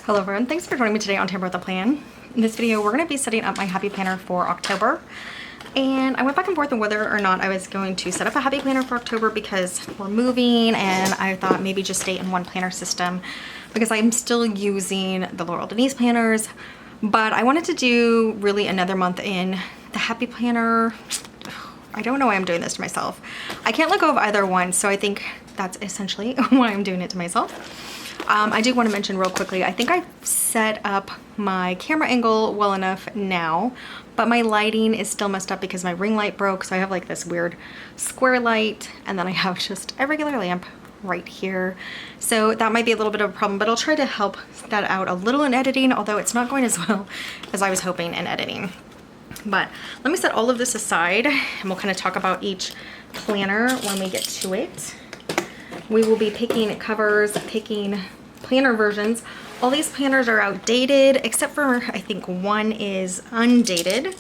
Hello everyone, thanks for joining me today on Tamper with a Plan. In this video, we're going to be setting up my happy planner for October. And I went back and forth on whether or not I was going to set up a happy planner for October because we're moving, and I thought maybe just stay in one planner system because I'm still using the Laurel Denise planners. But I wanted to do really another month in the happy planner. I don't know why I'm doing this to myself. I can't let go of either one, so I think that's essentially why I'm doing it to myself. I do want to mention real quickly, I think I've set up my camera angle well enough now, but my lighting is still messed up because my ring light broke. So I have like this weird square light, and then I have just a regular lamp right here. So that might be a little bit of a problem, but I'll try to help that out a little in editing, although it's not going as well as I was hoping in editing. But let me set all of this aside and we'll kind of talk about each planner when we get to it. We will be picking covers, picking planner versions. All these planners are outdated, except for I think one is undated.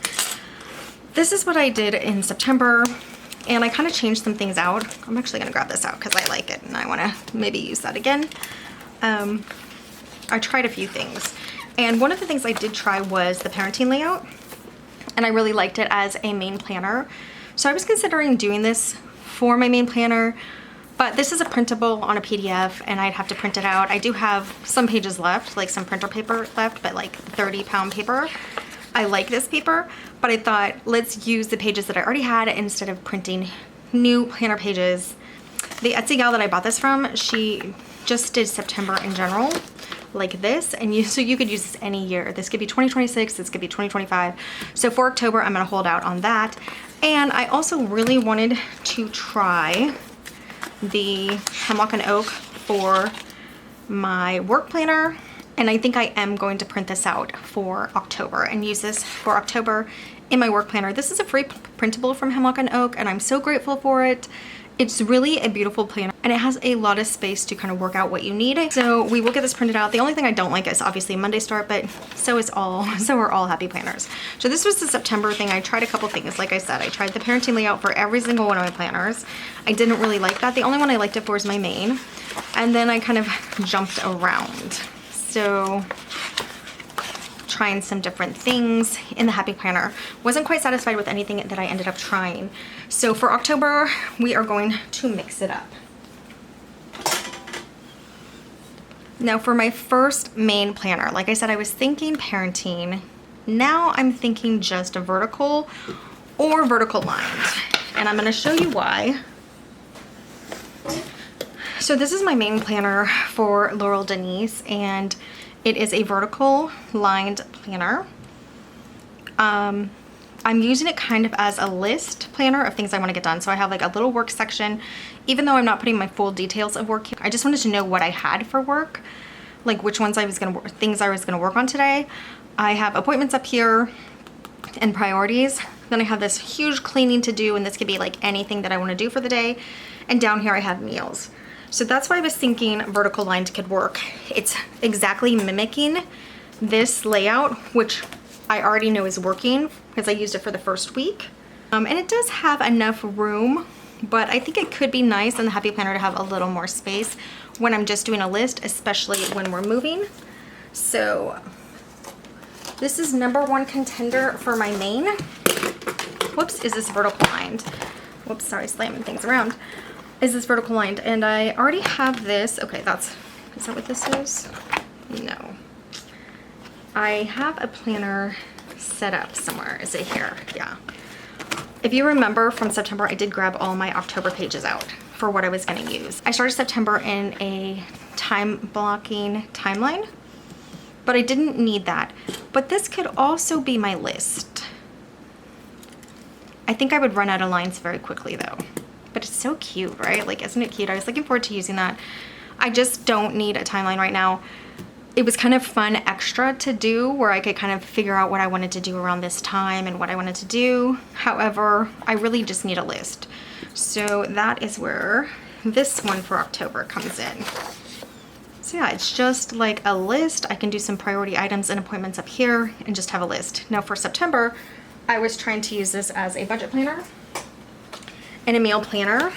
This is what I did in September, and I kind of changed some things out. I'm actually gonna grab this out because I like it and I wanna maybe use that again. I tried a few things, and one of the things I did try was the parenting layout, and I really liked it as a main planner. So I was considering doing this for my main planner, but this is a printable on a PDF and I'd have to print it out. I do have some pages left, like some printer paper left, but like 30-pound paper. I like this paper, but I thought let's use the pages that I already had instead of printing new planner pages. The Etsy gal that I bought this from, she just did September in general like this, and so you could use this any year. This could be 2026, this could be 2025. So for October, I'm gonna hold out on that. And I also really wanted to try the Hemlock Oak for my work planner, and I think I am going to print this out for October and use this for October in my work planner. This is a free printable from Hemlock Oak, and I'm so grateful for it. It's really a beautiful planner, and it has a lot of space to kind of work out what you need. So we will get this printed out. The only thing I don't like is obviously Monday start, but so are all happy planners. So this was the September thing. I tried a couple things. Like I said, I tried the parenting layout for every single one of my planners. I didn't really like that. The only one I liked it for is my main. And then I kind of jumped around. So trying some different things in the happy planner. Wasn't quite satisfied with anything that I ended up trying. So for October, we are going to mix it up. Now for my first main planner, like I said, I was thinking parenting. Now I'm thinking just a vertical or vertical lined. And I'm gonna show you why. So this is my main planner for Laurel Denise, and it is a vertical lined planner. I'm using it kind of as a list planner of things I want to get done. So I have like a little work section, even though I'm not putting my full details of work here. I just wanted to know what I had for work, like which ones things I was gonna work on today. I have appointments up here and priorities. Then I have this huge cleaning to do, and this could be like anything that I want to do for the day. And down here I have meals. So that's why I was thinking vertical lined could work. It's exactly mimicking this layout, which I already know is working because I used it for the first week. And it does have enough room, but I think it could be nice in the happy planner to have a little more space when I'm just doing a list, especially when we're moving. So this is #1 contender for my main. Whoops, is this vertical lined? Whoops, sorry, slamming things around. Is this vertical lined? And I already have this. Okay, is that what this is? No. I have a planner set up somewhere. Is it here? Yeah. If you remember from September, I did grab all my October pages out for what I was gonna use. I started September in a time blocking timeline, but I didn't need that. But this could also be my list. I think I would run out of lines very quickly though. But it's so cute, right? Like, isn't it cute? I was looking forward to using that. I just don't need a timeline right now. It was kind of fun extra to do where I could kind of figure out what I wanted to do around this time and what I wanted to do. However, I really just need a list. So that is where this one for October comes in. So yeah, it's just like a list. I can do some priority items and appointments up here and just have a list. Now for September, I was trying to use this as a budget planner and a meal planner.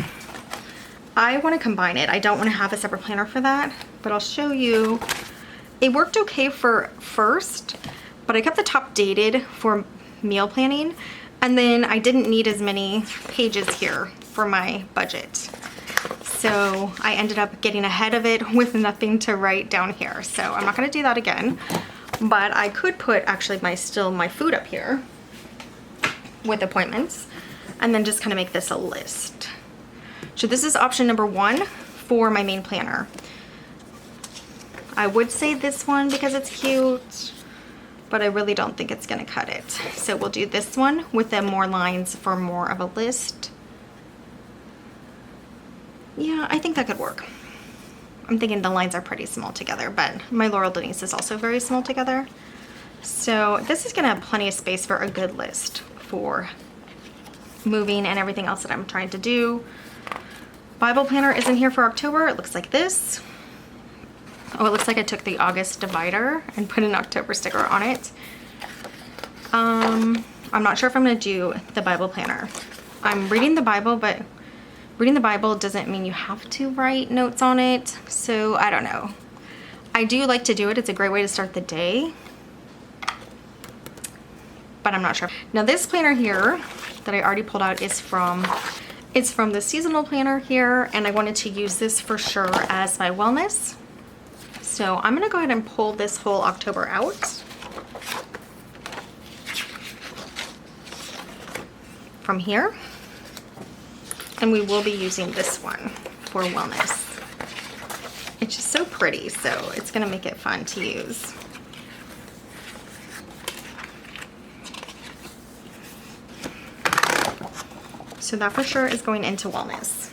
I want to combine it. I don't want to have a separate planner for that, but I'll show you It worked okay for first, but I kept the top dated for meal planning, and then I didn't need as many pages here for my budget. So I ended up getting ahead of it with nothing to write down here. So I'm not gonna do that again, but I could put actually my food up here with appointments, and then just kind of make this a list. So this is option number 1 for my main planner. I would say this one because it's cute, but I really don't think it's gonna cut it. So we'll do this one with the more lines for more of a list. Yeah, I think that could work. I'm thinking the lines are pretty small together, but my Laurel Denise is also very small together. So this is gonna have plenty of space for a good list for moving and everything else that I'm trying to do. Bible planner is in here for October. It looks like this. Oh, it looks like I took the August divider and put an October sticker on it. I'm not sure if I'm gonna do the Bible planner. I'm reading the Bible, but reading the Bible doesn't mean you have to write notes on it. So I don't know. I do like to do it. It's a great way to start the day, but I'm not sure. Now this planner here that I already pulled out is from the seasonal planner here, and I wanted to use this for sure as my wellness. So I'm gonna go ahead and pull this whole October out. From here. And we will be using this one for wellness. It's just so pretty, so it's gonna make it fun to use. So that for sure is going into wellness.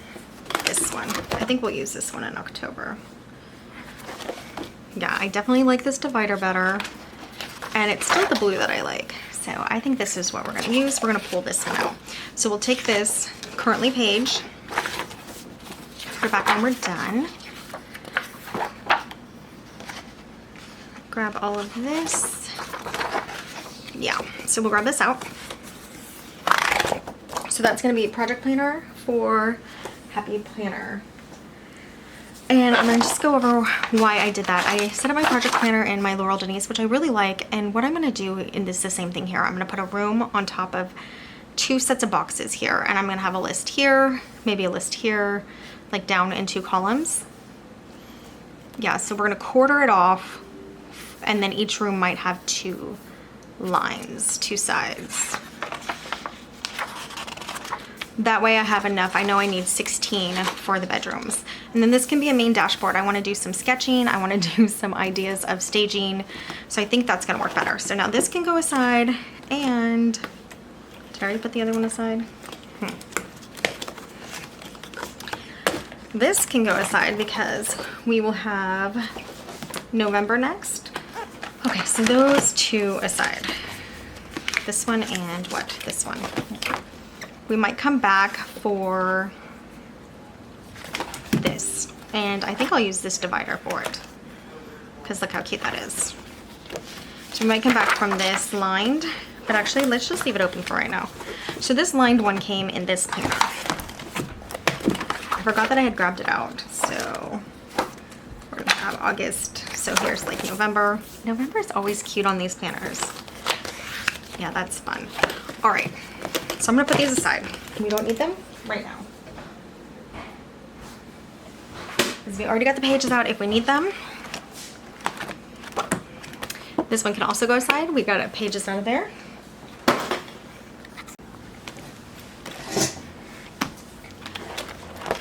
This one. I think we'll use this one in October. Yeah, I definitely like this divider better. And it's still the blue that I like. So I think this is what we're gonna use. We're gonna pull this one out. So we'll take this currently page, put it back when we're done. Grab all of this. Yeah, so we'll grab this out. So that's gonna be project planner for happy planner. And I'm gonna just go over why I did that. I set up my project planner in my Laurel Denise, which I really like. And what I'm gonna do in this, the same thing here. I'm gonna put a room on top of 2 sets of boxes here, and I'm gonna have a list here, maybe a list here, like down in 2 columns. Yeah, so we're gonna quarter it off, and then each room might have 2 lines, 2 sides. That way I have enough. I know I need 16 for the bedrooms. And then this can be a main dashboard. I want to do some sketching. I want to do some ideas of staging. So I think that's going to work better. So now this can go aside, and did I already put the other one aside? This can go aside because we will have November next. Okay, so those 2 aside. This one and what? This one. We might come back for this, and I think I'll use this divider for it because look how cute that is. So we might come back from this lined, but actually let's just leave it open for right now. So this lined one came in this planner. I forgot that I had grabbed it out. So we're gonna have August. So here's like November. November is always cute on these planners. Yeah, that's fun. All right. So I'm gonna put these aside. We don't need them right now. Because we already got the pages out if we need them. This one can also go aside. We got pages out of there.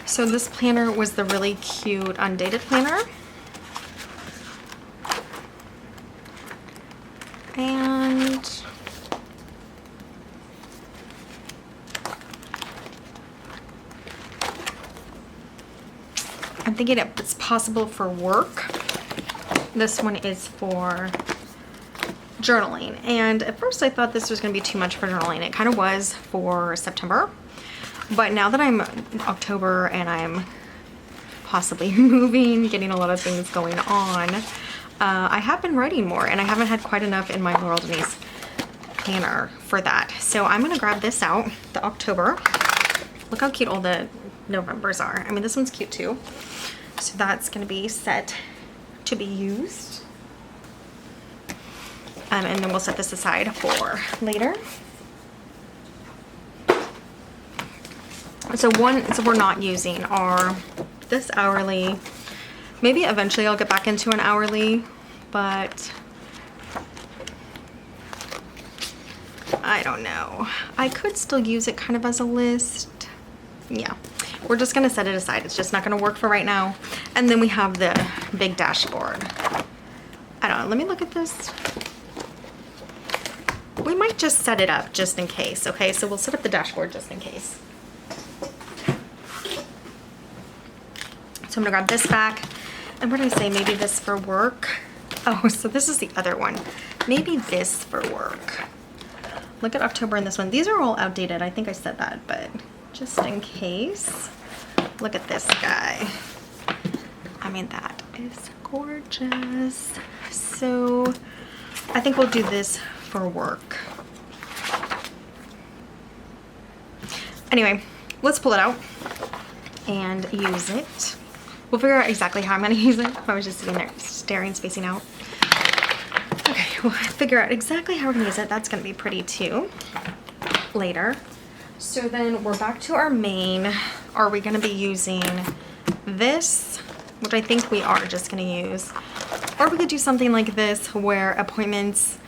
So this planner was the really cute undated planner. And I'm thinking it's possible for work. This one is for journaling. And at first I thought this was going to be too much for journaling. It kind of was for September. But now that I'm October and I'm possibly moving, getting a lot of things going on, I have been writing more, and I haven't had quite enough in my Laurel Denise planner for that. So I'm going to grab this out, the October. Look how cute all the Novembers are. I mean, this one's cute too. So that's going to be set to be used. and then we'll set this aside for later. So we're not using our this hourly. Maybe eventually I'll get back into an hourly, but I don't know. I could still use it kind of as a list. Yeah, we're just gonna set it aside. It's just not gonna work for right now. And then we have the big dashboard. I don't know, let me look at this. We might just set it up just in case, okay? So we'll set up the dashboard just in case. So I'm gonna grab this back. And what did I say, maybe this for work? Oh, so this is the other one. Maybe this for work. Look at October in this one. These are all outdated. I think I said that, but just in case. Look at this guy. I mean, that is gorgeous. So I think we'll do this for work. Anyway, let's pull it out and use it. We'll figure out exactly how I'm gonna use it. I was just sitting there staring, spacing out. Okay, we'll figure out exactly how we're gonna use it. That's gonna be pretty too later. So then we're back to our main. Are we gonna be using this, which I think we are just gonna use, or we could do something like this where appointments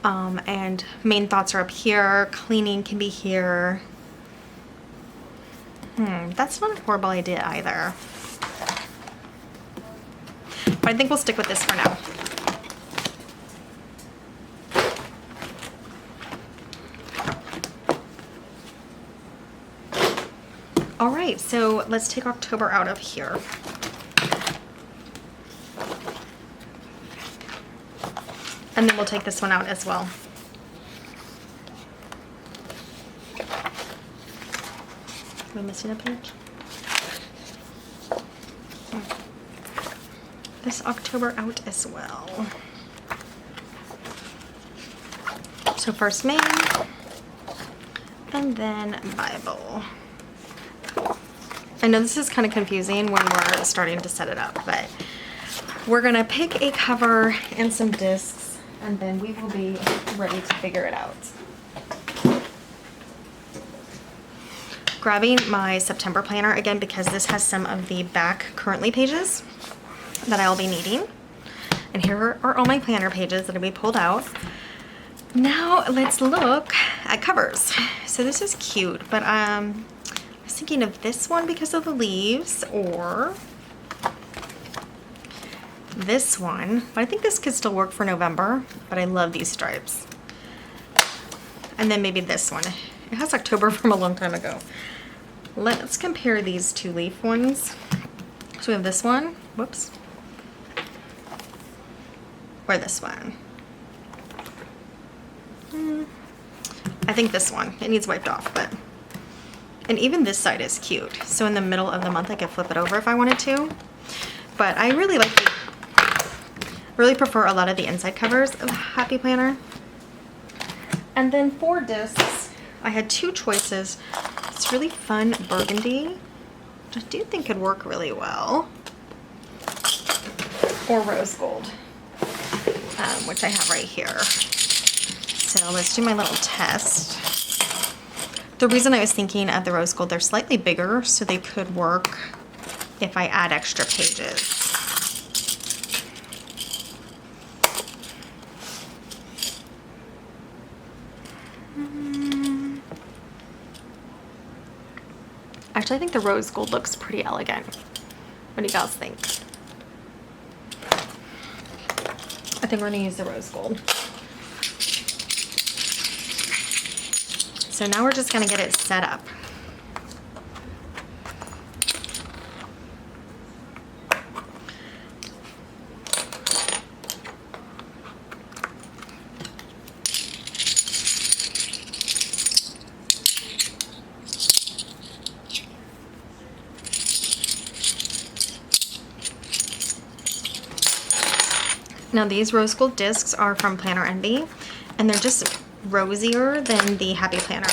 and main thoughts are up here, cleaning can be here. That's not a horrible idea either. But I think we'll stick with this for now. All right, so let's take October out of here. And then we'll take this one out as well. Am I missing a page? This October out as well. So first main, and then Bible. I know this is kind of confusing when we're starting to set it up, but we're gonna pick a cover and some discs, and then we will be ready to figure it out. Grabbing my September planner again because this has some of the back currently pages that I'll be needing. And here are all my planner pages that will be pulled out. Now let's look at covers. So this is cute, but I was thinking of this one because of the leaves, or this one. But I think this could still work for November, but I love these stripes. And then maybe this one. It has October from a long time ago. Let's compare these two leaf ones. So we have this one, whoops, or this one. I think this one, it needs wiped off, but, and even this side is cute. So in the middle of the month, I could flip it over if I wanted to. But I really really prefer a lot of the inside covers of Happy Planner. And then for discs, I had two choices. It's really fun burgundy, which I do think could work really well, or rose gold, which I have right here. So let's do my little test. The reason I was thinking of the rose gold, they're slightly bigger, so they could work if I add extra pages. Actually, I think the rose gold looks pretty elegant. What do you guys think? I think we're gonna use the rose gold. So now we're just gonna get it set up. Now these rose gold discs are from Planner Envy, and they're just rosier than the Happy Planner,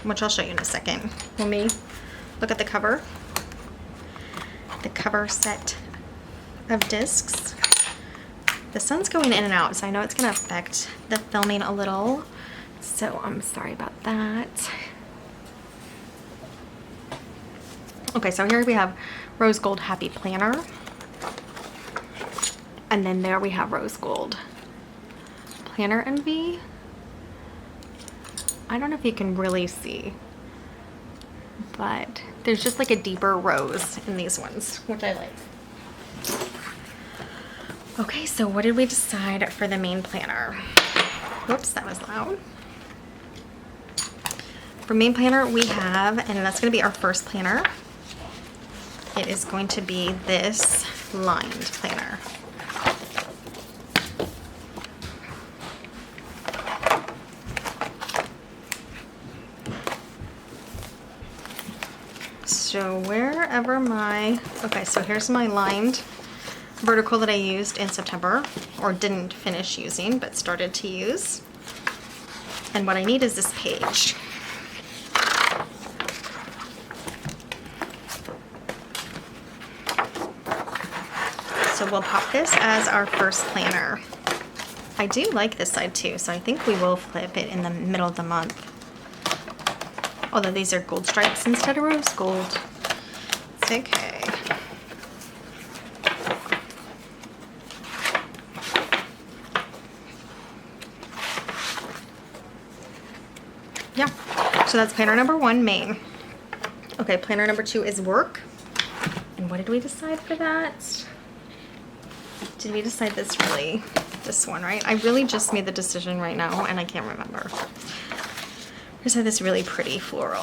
which I'll show you in a second. Let me look at the cover. The cover set of discs. The sun's going in and out, so I know it's gonna affect the filming a little. So I'm sorry about that. Okay, so here we have Rose Gold Happy Planner. And then there we have Rose Gold Planner Envy. I don't know if you can really see, but there's just like a deeper rose in these ones, which I like. Okay, so what did we decide for the main planner? Whoops, that was loud. For main planner, we have, and that's gonna be our first planner. It is going to be this lined planner. So wherever my, okay, so here's my lined vertical that I used in September, or didn't finish using, but started to use. And what I need is this page. So we'll pop this as our first planner. I do like this side too, so I think we will flip it in the middle of the month. Although these are gold stripes instead of rose gold. It's okay. Yeah, so that's planner number 1, Maine. Okay, planner number 2 is work. And what did we decide for that? Did we decide this one, right? I really just made the decision right now and I can't remember. We just have this really pretty floral,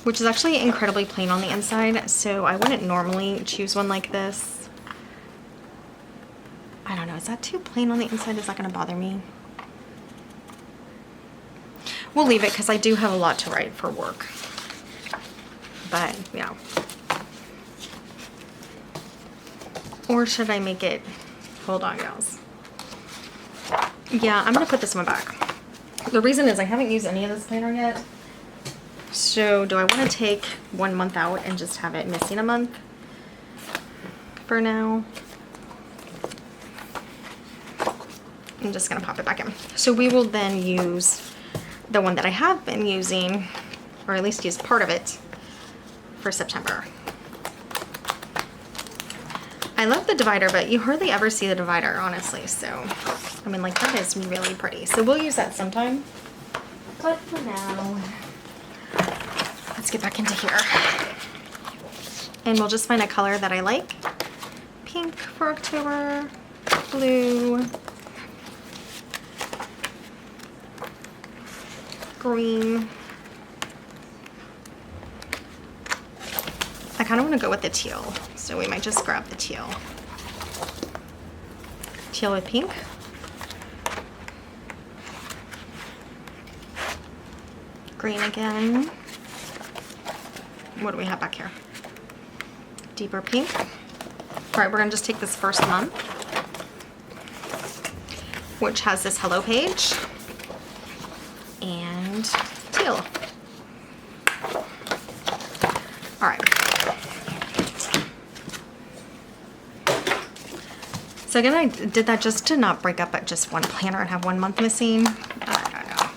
which is actually incredibly plain on the inside, so I wouldn't normally choose one like this. I don't know, is that too plain on the inside? Is that gonna bother me? We'll leave it because I do have a lot to write for work. But yeah. Or should I make it, hold on guys. Yeah, I'm gonna put this one back. The reason is I haven't used any of this planner yet. So do I want to take 1 month out and just have it missing a month for now? I'm just gonna pop it back in. So we will then use the one that I have been using, or at least use part of it for September. I love the divider, but you hardly ever see the divider, honestly. So, I mean, like, that is really pretty. So we'll use that sometime. But for now, let's get back into here. And we'll just find a color that I like. Pink for October, blue, green. I kind of want to go with the teal, so we might just grab the teal. Teal with pink. Green again. What do we have back here? Deeper pink. All right, we're gonna just take this first month, which has this hello page, and teal. All right. So again, I did that just to not break up at just one planner and have 1 month missing. I don't know.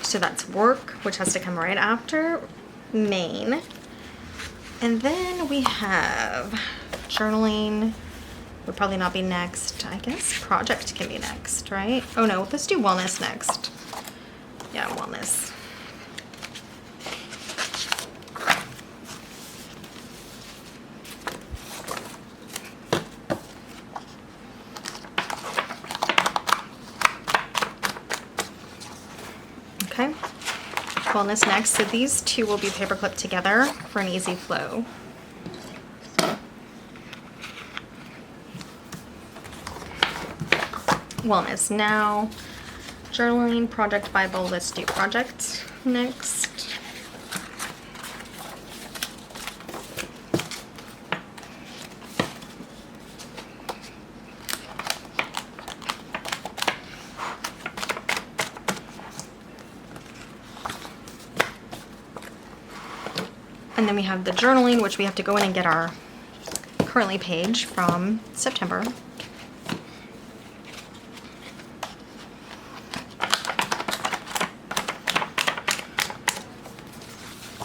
So that's work, which has to come right after Maine. And then we have journaling. Would probably not be next. I guess project can be next, right? Oh no, let's do wellness next. Yeah, wellness. Okay, wellness next. So these two will be paper clipped together for an easy flow. Wellness now. Journaling, project, Bible, let's do project next. And And then we have the journaling, which we have to go in and get our currently page from September.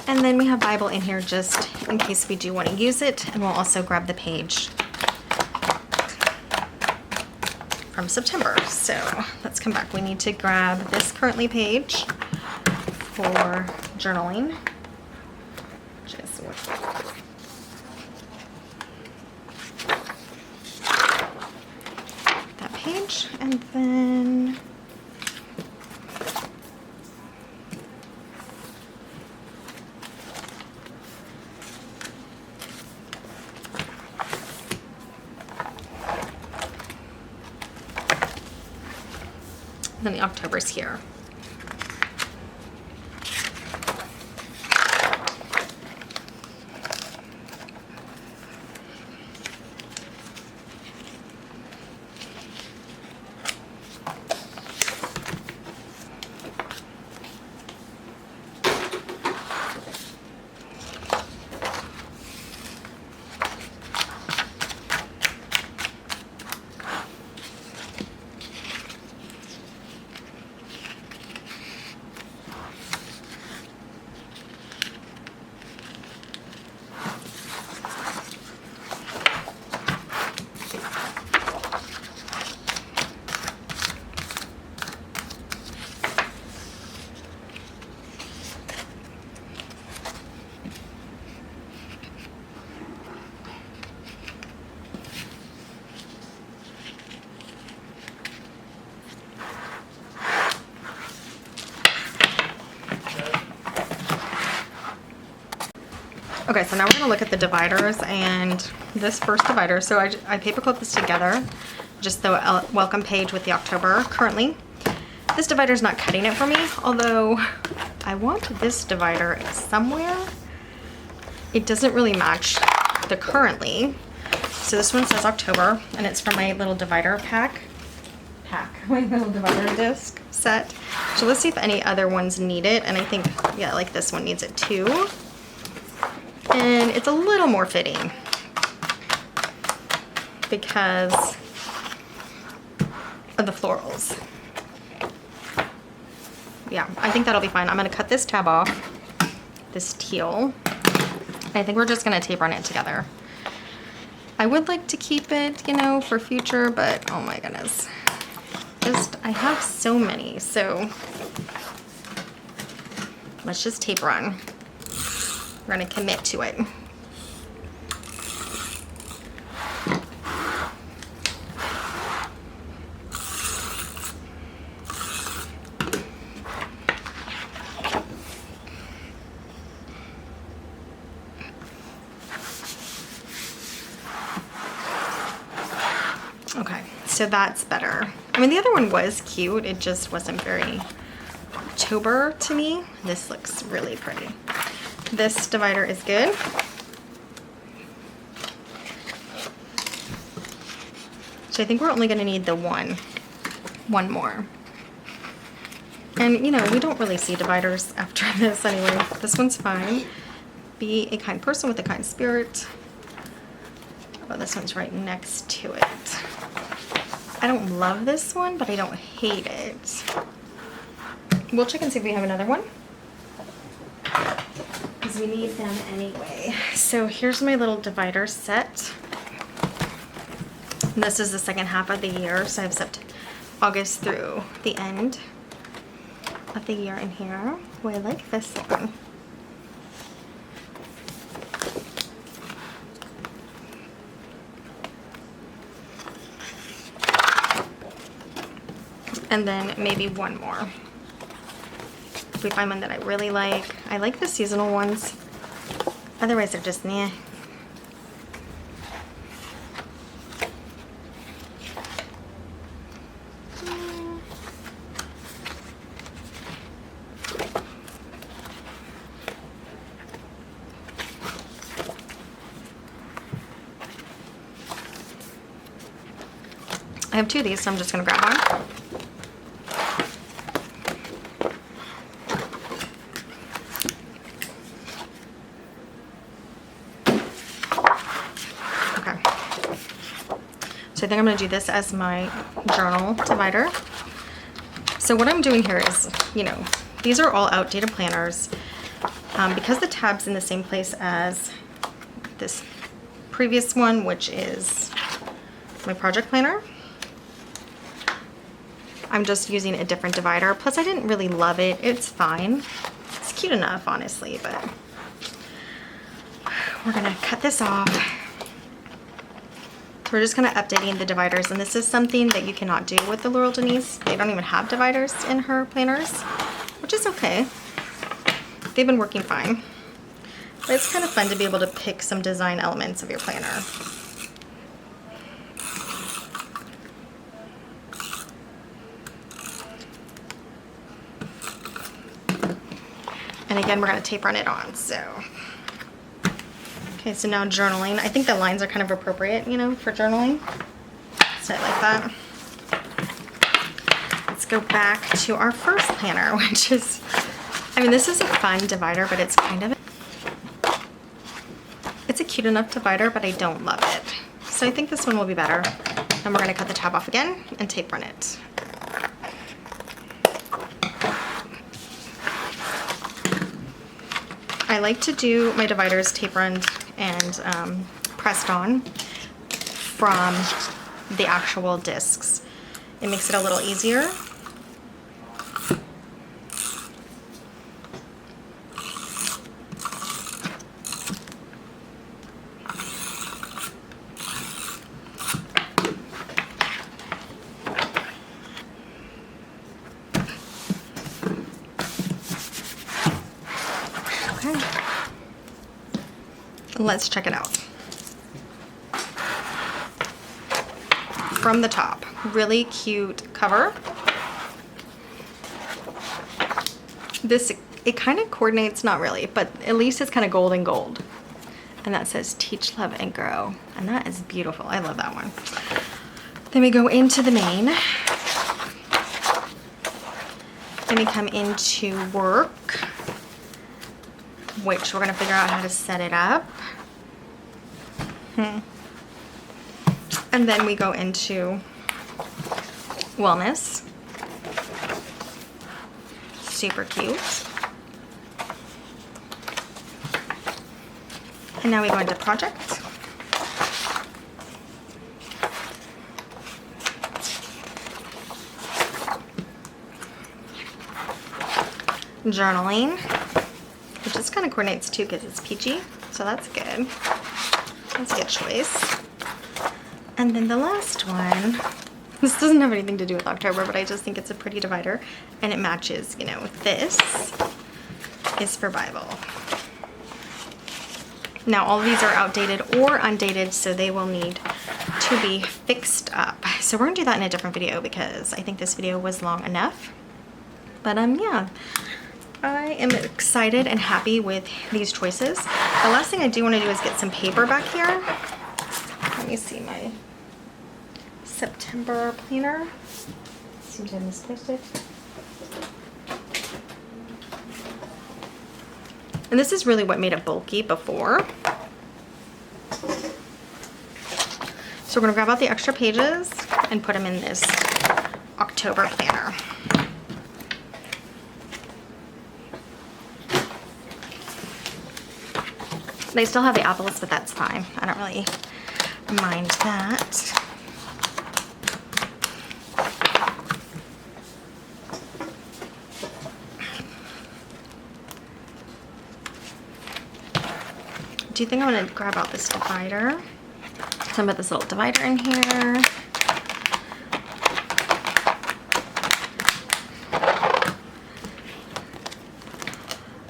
And then we have Bible in here just in case we do want to use it. And we'll also grab the page from September. So let's come back. We need to grab this currently page for journaling. Just that page, and then the October's here. Okay, so now we're going to look at the dividers, and this first divider, so I paper clipped this together, just the welcome page with the October currently. This divider is not cutting it for me, although I want this divider somewhere. It doesn't really match the currently. So this one says October, and it's from my little divider my little divider disc set. So let's see if any other ones need it, and I think, yeah, like this one needs it too. And it's a little more fitting because of the florals. Yeah, I think that'll be fine. I'm gonna cut this tab off, this teal. I think we're just gonna tape run it together. I would like to keep it, you know, for future, but oh my goodness. I have so many, so let's just tape run. We're gonna commit to it. Okay, so that's better. I mean, the other one was cute. It just wasn't very October to me. This looks really pretty. This divider is good. So I think we're only gonna need the one more. And you know, we don't really see dividers after this anyway. This one's fine. Be a kind person with a kind spirit. Oh, this one's right next to it. I don't love this one, but I don't hate it. We'll check and see if we have another one, because we need them anyway. So here's my little divider set. And this is the second half of the year, so I've set August through the end of the year in here. Oh, I like this one. And then maybe one more. If we find one that I really like. I like the seasonal ones. Otherwise they're just meh. I have two of these, so I'm just gonna grab one. So I think I'm gonna do this as my journal divider. So what I'm doing here is, you know, these are all outdated planners. Because the tab's in the same place as this previous one, which is my project planner, I'm just using a different divider. Plus I didn't really love it. It's fine. It's cute enough, honestly, but we're gonna cut this off. So we're just kind of updating the dividers, and this is something that you cannot do with the Laurel Denise. They don't even have dividers in her planners, which is okay. They've been working fine. But it's kind of fun to be able to pick some design elements of your planner. And again, we're gonna tape run it on, so. Okay, so now journaling. I think the lines are kind of appropriate, you know, for journaling. Set it like that. Let's go back to our first planner, which is, I mean, this is a fun divider, but it's kind of, it's a cute enough divider, but I don't love it. So I think this one will be better. And we're gonna cut the tab off again and tape run it. I like to do my dividers tape run and pressed on from the actual discs. It makes it a little easier. Let's check it out. From the top, really cute cover. This, it kind of coordinates, not really, but at least it's kind of gold and gold. And that says Teach, Love, and Grow. And that is beautiful. I love that one. Then we go into the main. Then we come into work, which we're gonna figure out how to set it up. And then we go into wellness. Super cute. And now we go into project. Journaling, which just kind of coordinates too because it's peachy, so that's good. That's a good choice. And then the last one, this doesn't have anything to do with October, but I just think it's a pretty divider, and it matches, you know, this is for Bible. Now all of these are outdated or undated, so they will need to be fixed up. So we're gonna do that in a different video because I think this video was long enough. But yeah, I am excited and happy with these choices. The last thing I do want to do is get some paper back here. Let me see my September planner. Seems I misplaced it. And this is really what made it bulky before. So we're gonna grab out the extra pages and put them in this October planner. They still have the apples, but that's fine. I don't really mind that. Do you think I'm gonna grab out this divider? So I'm gonna put this little divider in here.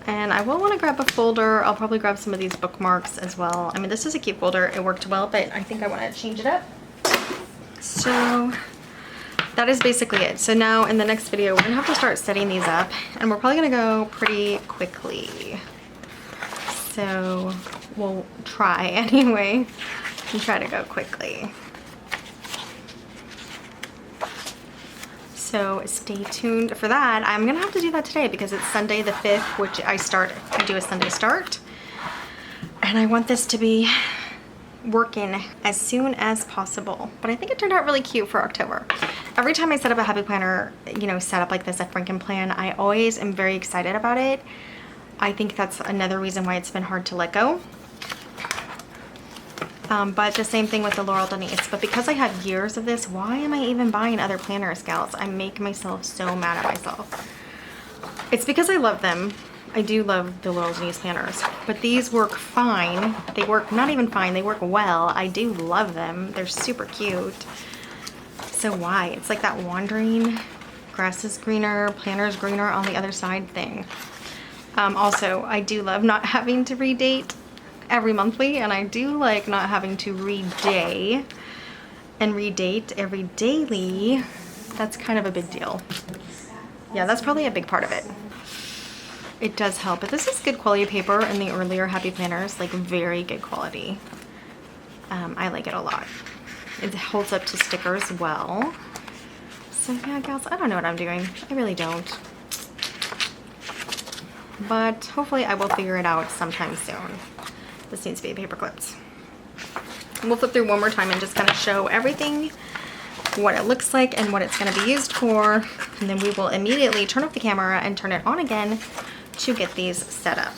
And I will want to grab a folder. I'll probably grab some of these bookmarks as well. I mean, this is a cute folder. It worked well, but I think I want to change it up. So that is basically it. So now in the next video, we're gonna have to start setting these up, and we're probably gonna go pretty quickly. So we'll try anyway and try to go quickly. So stay tuned for that. I'm gonna have to do that today because it's Sunday the 5th, which I do a Sunday start. And I want this to be work in as soon as possible. But I think it turned out really cute for October. Every time I set up a happy planner, you know, set up like this, a Franken plan, I always am very excited about it. I think that's another reason why it's been hard to let go. But the same thing with the Laurel Denise. But because I have years of this, why am I even buying other planners, gals? I make myself so mad at myself. It's because I love them. I do love the Laurel Denise planners, but these work fine. They work not even fine, they work well. I do love them. They're super cute. So why? It's like that wandering grass is greener, planner's greener on the other side thing. Also, I do love not having to redate every monthly, and I do like not having to reday and redate every daily. That's kind of a big deal. Yeah, that's probably a big part of it. It does help, but this is good quality paper in the earlier happy planners, like very good quality. I like it a lot. It holds up to stickers well. So yeah, gals, I don't know what I'm doing. I really don't. But hopefully I will figure it out sometime soon. This needs to be paper clips. We'll flip through one more time and just kind of show everything, what it looks like and what it's going to be used for. And then we will immediately turn off the camera and turn it on again to get these set up.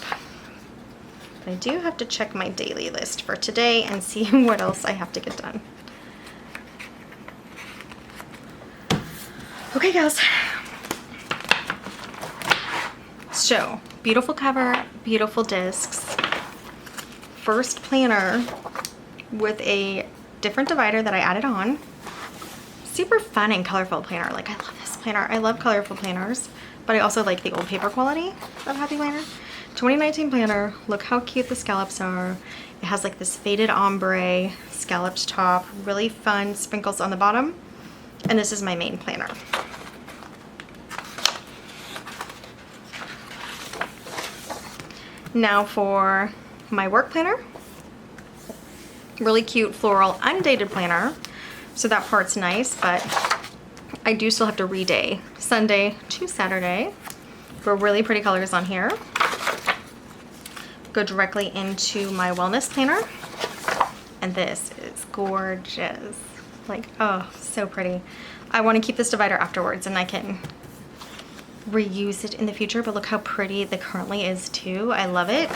I do have to check my daily list for today and see what else I have to get done. Okay, guys. So, beautiful cover, beautiful discs. First planner with a different divider that I added on. Super fun and colorful planner. Like, I love this planner. I love colorful planners, but I also like the old paper quality of Happy Planner. 2019 planner. Look how cute the scallops are. It has like this faded ombre scalloped top, really fun sprinkles on the bottom. And this is my main planner. Now for my work planner. Really cute floral undated planner. So that part's nice, but I do still have to reday Sunday to Saturday. For really pretty colors on here. Go directly into my wellness planner. And this is gorgeous. Like, oh, so pretty. I want to keep this divider afterwards and I can reuse it in the future, but look how pretty the currently is too. I love it.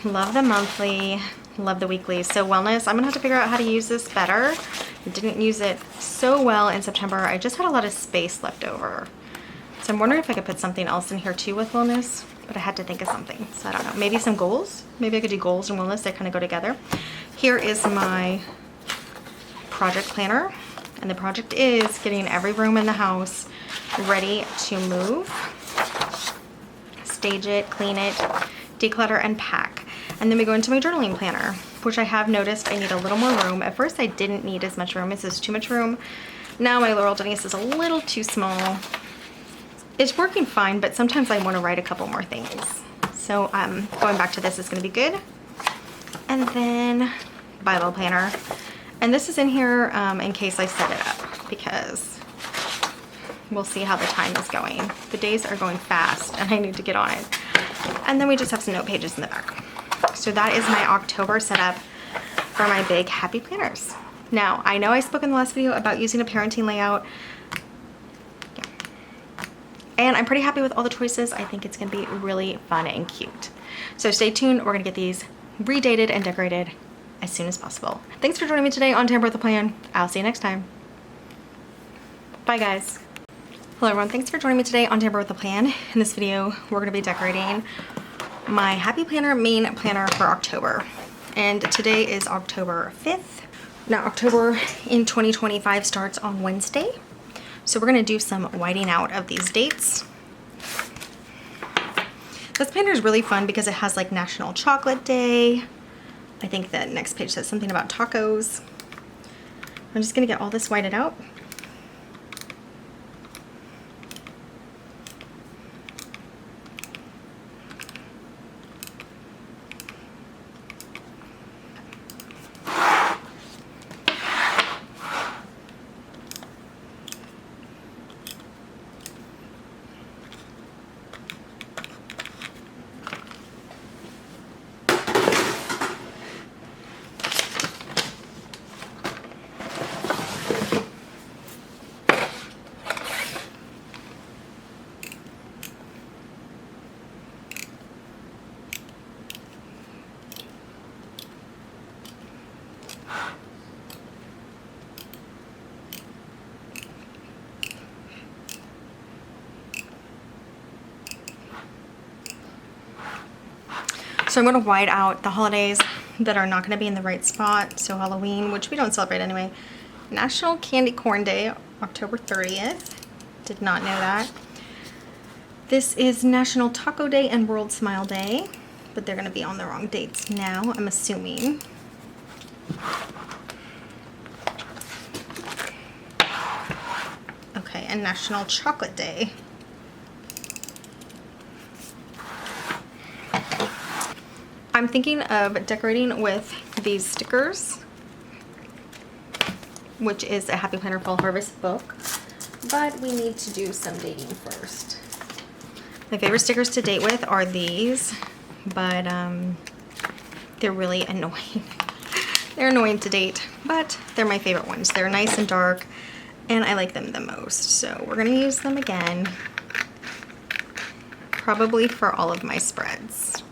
Love the monthly, love the weekly. So wellness, I'm gonna have to figure out how to use this better. I didn't use it so well in September. I just had a lot of space left over. So I'm wondering if I could put something else in here too with wellness, but I had to think of something. So I don't know, maybe some goals. Maybe I could do goals and wellness, they kind of go together. Here is my project planner. And the project is getting every room in the house ready to move, stage it, clean it, declutter, and pack. And then we go into my journaling planner, which I have noticed I need a little more room. At first I didn't need as much room. This is too much room. Now my Laurel Denise is a little too small. It's working fine, but sometimes I want to write a couple more things. So going back to this is going to be good. And then Bible planner. And this is in here in case I set it up, because we'll see how the time is going. The days are going fast and I need to get on it. And then we just have some note pages in the back. So that is my October setup for my big happy planners. Now, I know I spoke in the last video about using a parenting layout. Yeah. And I'm pretty happy with all the choices. I think it's gonna be really fun and cute. So stay tuned, we're gonna get these redated and decorated as soon as possible. Thanks for joining me today on Tamper with a Plan. I'll see you next time. Bye guys. Hello everyone, thanks for joining me today on Tamper with a Plan. In this video, we're gonna be decorating my Happy Planner main planner for October. And today is October 5th. Now October in 2025 starts on Wednesday. So we're gonna do some whiting out of these dates. This planner is really fun because it has like National Chocolate Day. I think the next page says something about tacos. I'm just gonna get all this whited out. So I'm going to white out the holidays that are not going to be in the right spot. So Halloween, which we don't celebrate anyway. National Candy Corn Day, October 30th. Did not know that. This is National Taco Day and World Smile Day, but they're going to be on the wrong dates now, I'm assuming. Okay, and National Chocolate Day. I'm thinking of decorating with these stickers, which is a Happy Planner Fall Harvest book, but we need to do some dating first. My favorite stickers to date with are these, but they're really annoying. They're annoying to date, but they're my favorite ones. They're nice and dark, and I like them the most. So we're gonna use them again, probably for all of my spreads.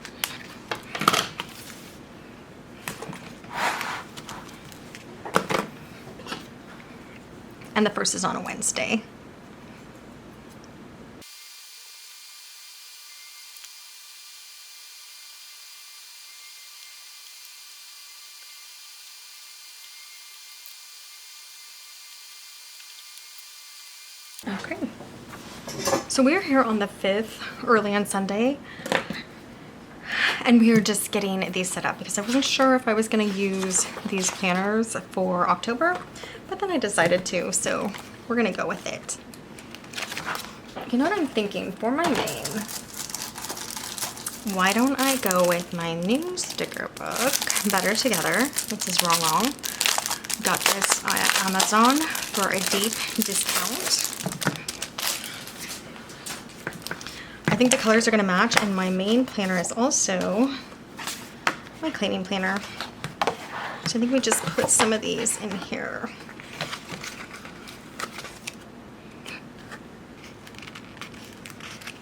And the first is on a Wednesday. Okay, so we're here on the 5th, early on Sunday, and we are just getting these set up because I wasn't sure if I was going to use these planners for October, but then I decided to, so we're going to go with it. You know what I'm thinking for my name? Why don't I go with my new sticker book, Better Together, which is Wrong. Got this at Amazon for a deep discount. I think the colors are going to match, and my main planner is also my cleaning planner. So I think we just put some of these in here.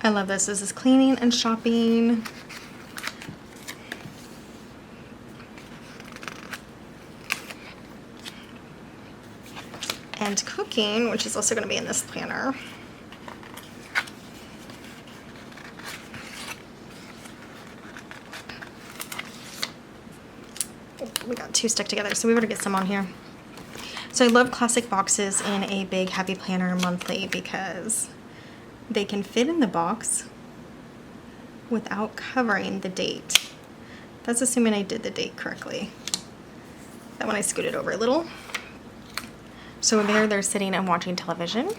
I love this. This is cleaning and shopping. And cooking, which is also going to be in this planner. We got two stuck together, so we better get some on here. So I love classic boxes in a big Happy Planner monthly because they can fit in the box without covering the date. That's assuming I did the date correctly. That one I scooted over a little. So there they're sitting and watching television.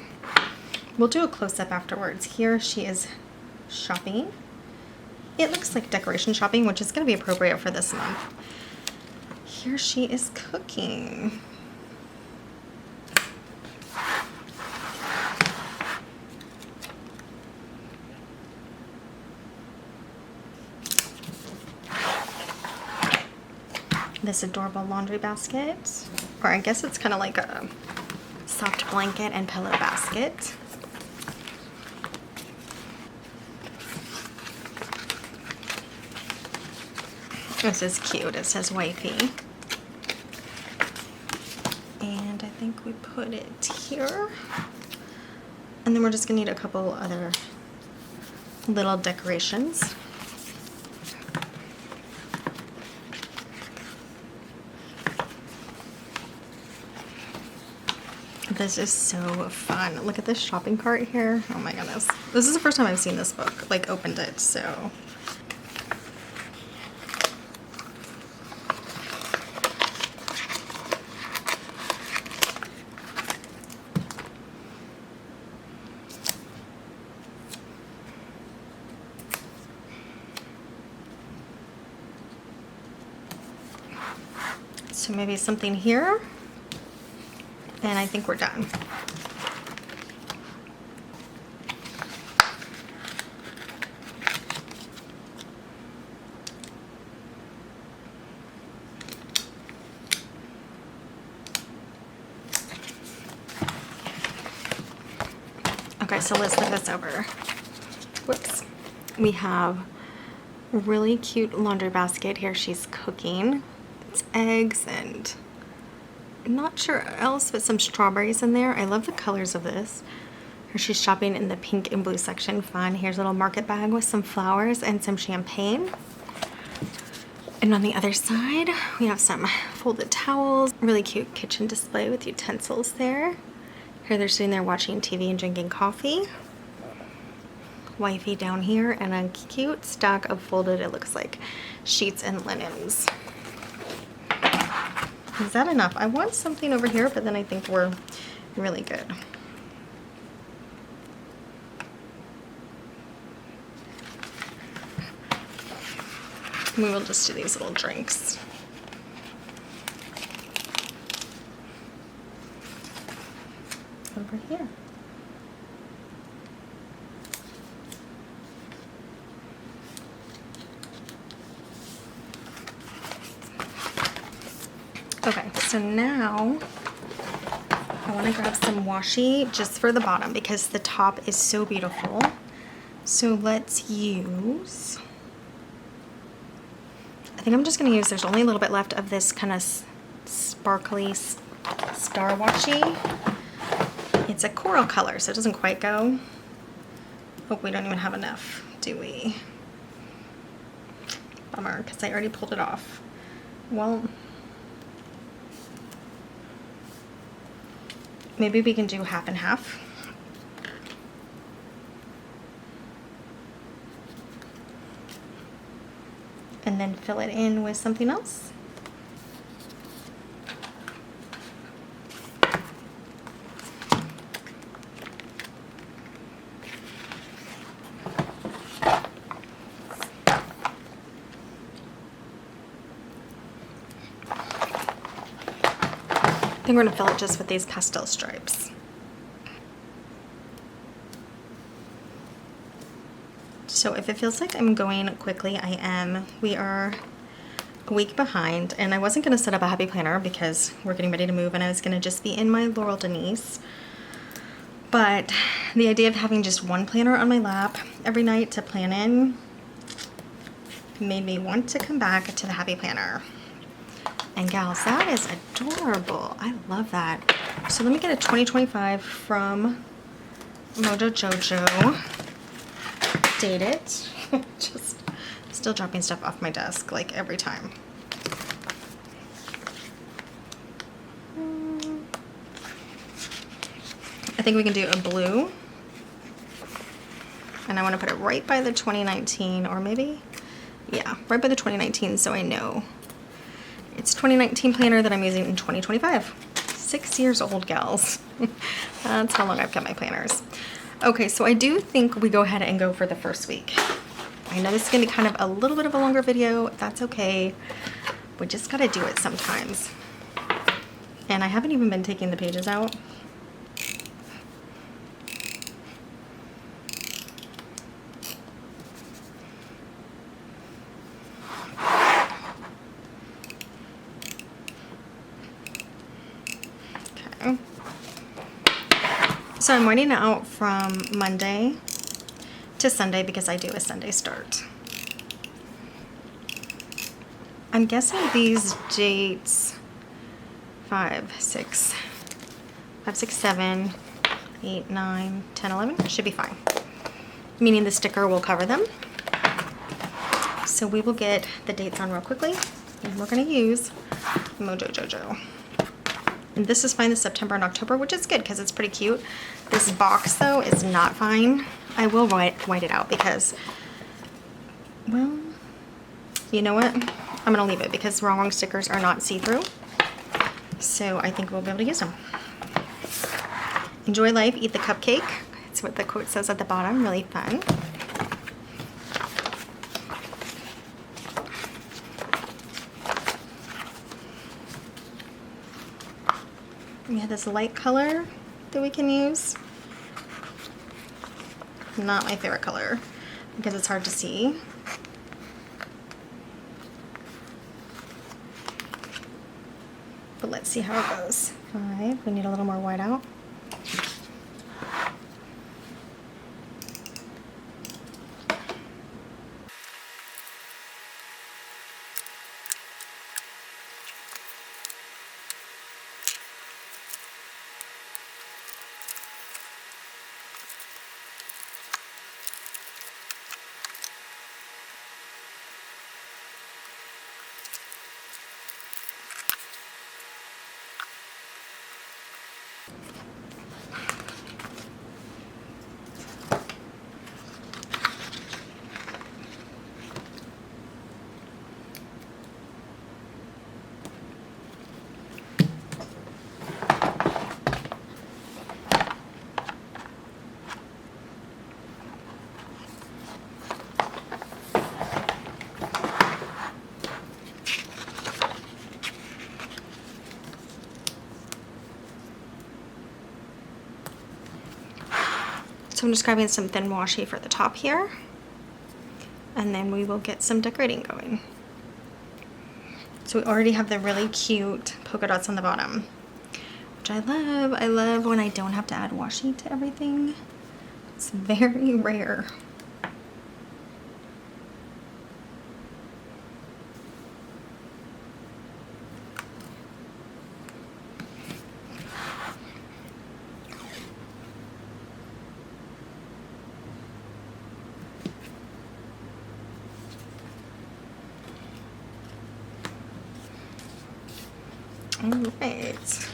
We'll do a close-up afterwards. Here she is shopping. It looks like decoration shopping, which is going to be appropriate for this month. Here she is cooking. This adorable laundry basket, or I guess it's kind of like a soft blanket and pillow basket. This is cute. It says wifey. And I think we put it here. And then we're just gonna need a couple other little decorations. This is so fun. Look at this shopping cart here. Oh my goodness. This is the first time I've seen this book, like opened it, so. So maybe something here. And I think we're done. Okay, so let's look this over. Whoops. We have a really cute laundry basket here. She's cooking. It's eggs and not sure else, but some strawberries in there. I love the colors of this. Here she's shopping in the pink and blue section. Fun. Here's a little market bag with some flowers and some champagne. And on the other side, we have some folded towels, really cute kitchen display with utensils there. Here they're sitting there watching TV and drinking coffee. Wifey down here, and a cute stack of folded, it looks like, sheets and linens. Is that enough? I want something over here, but then I think we're really good. We will just do these little drinks. Over here. Okay, so now I want to grab some washi just for the bottom because the top is so beautiful. So let's use, I think I'm just going to use, there's only a little bit left of this kind of sparkly star washi. It's a coral color, so it doesn't quite go. Hope we don't even have enough, do we? Bummer, because I already pulled it off. Well, maybe we can do half and half. And then fill it in with something else. I think we're gonna fill it just with these pastel stripes. So if it feels like I'm going quickly, I am. We are a week behind, and I wasn't gonna set up a happy planner because we're getting ready to move and I was gonna just be in my Laurel Denise. But the idea of having just one planner on my lap every night to plan in made me want to come back to the happy planner. And gals, that is adorable. I love that. So let me get a 2025 from Mojo Jojo. Date it. Just still dropping stuff off my desk like every time. I think we can do a blue. And I want to put it right by the 2019, or maybe, yeah, right by the 2019, so I know it's 2019 planner that I'm using in 2025. 6 years old, gals. That's how long I've kept my planners. Okay, so I do think we go ahead and go for the first week. I know this is gonna be kind of a little bit of a longer video. That's okay. We just gotta do it sometimes. And I haven't even been taking the pages out. So I'm winding it out from Monday to Sunday because I do a Sunday start. I'm guessing these dates 5, 6, 7, 8, 9, 10, 11 should be fine. Meaning the sticker will cover them. So we will get the dates on real quickly, and we're going to use Mojo Jojo. And this is fine, the September and October, which is good because it's pretty cute. This box, though, is not fine. I will white it out because, well, you know what? I'm going to leave it because Wrong stickers are not see-through. So I think we'll be able to use them. Enjoy life, eat the cupcake. That's what the quote says at the bottom. Really fun. We have this light color that we can use. Not my favorite color because it's hard to see. But let's see how it goes. 5, we need a little more white out. So I'm just grabbing some thin washi for the top here, and then we will get some decorating going. So we already have the really cute polka dots on the bottom, which I love. I love when I don't have to add washi to everything. It's very rare. All right.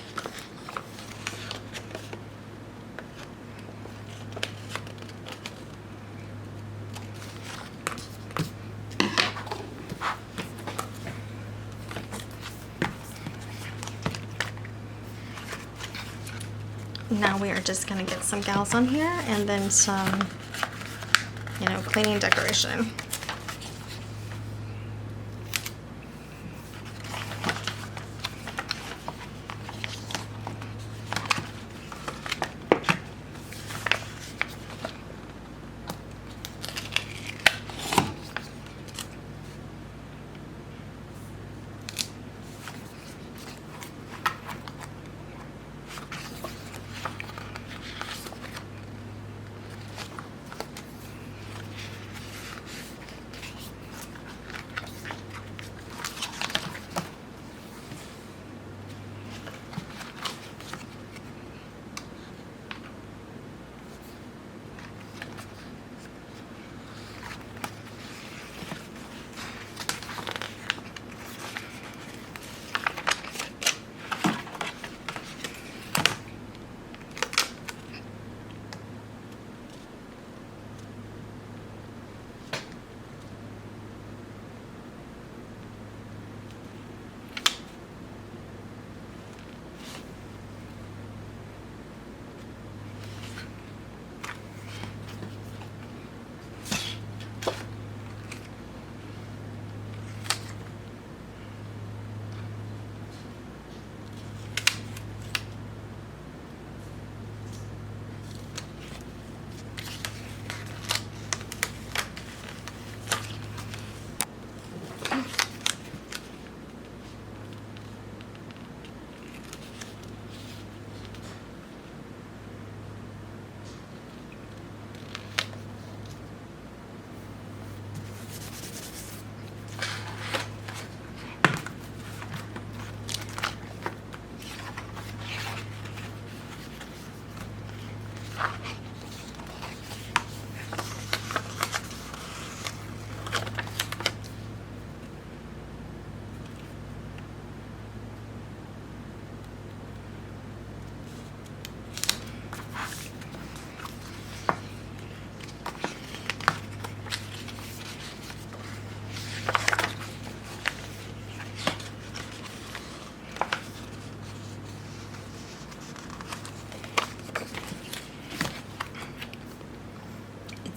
Now we are just gonna get some gals on here and then some, you know, cleaning decoration.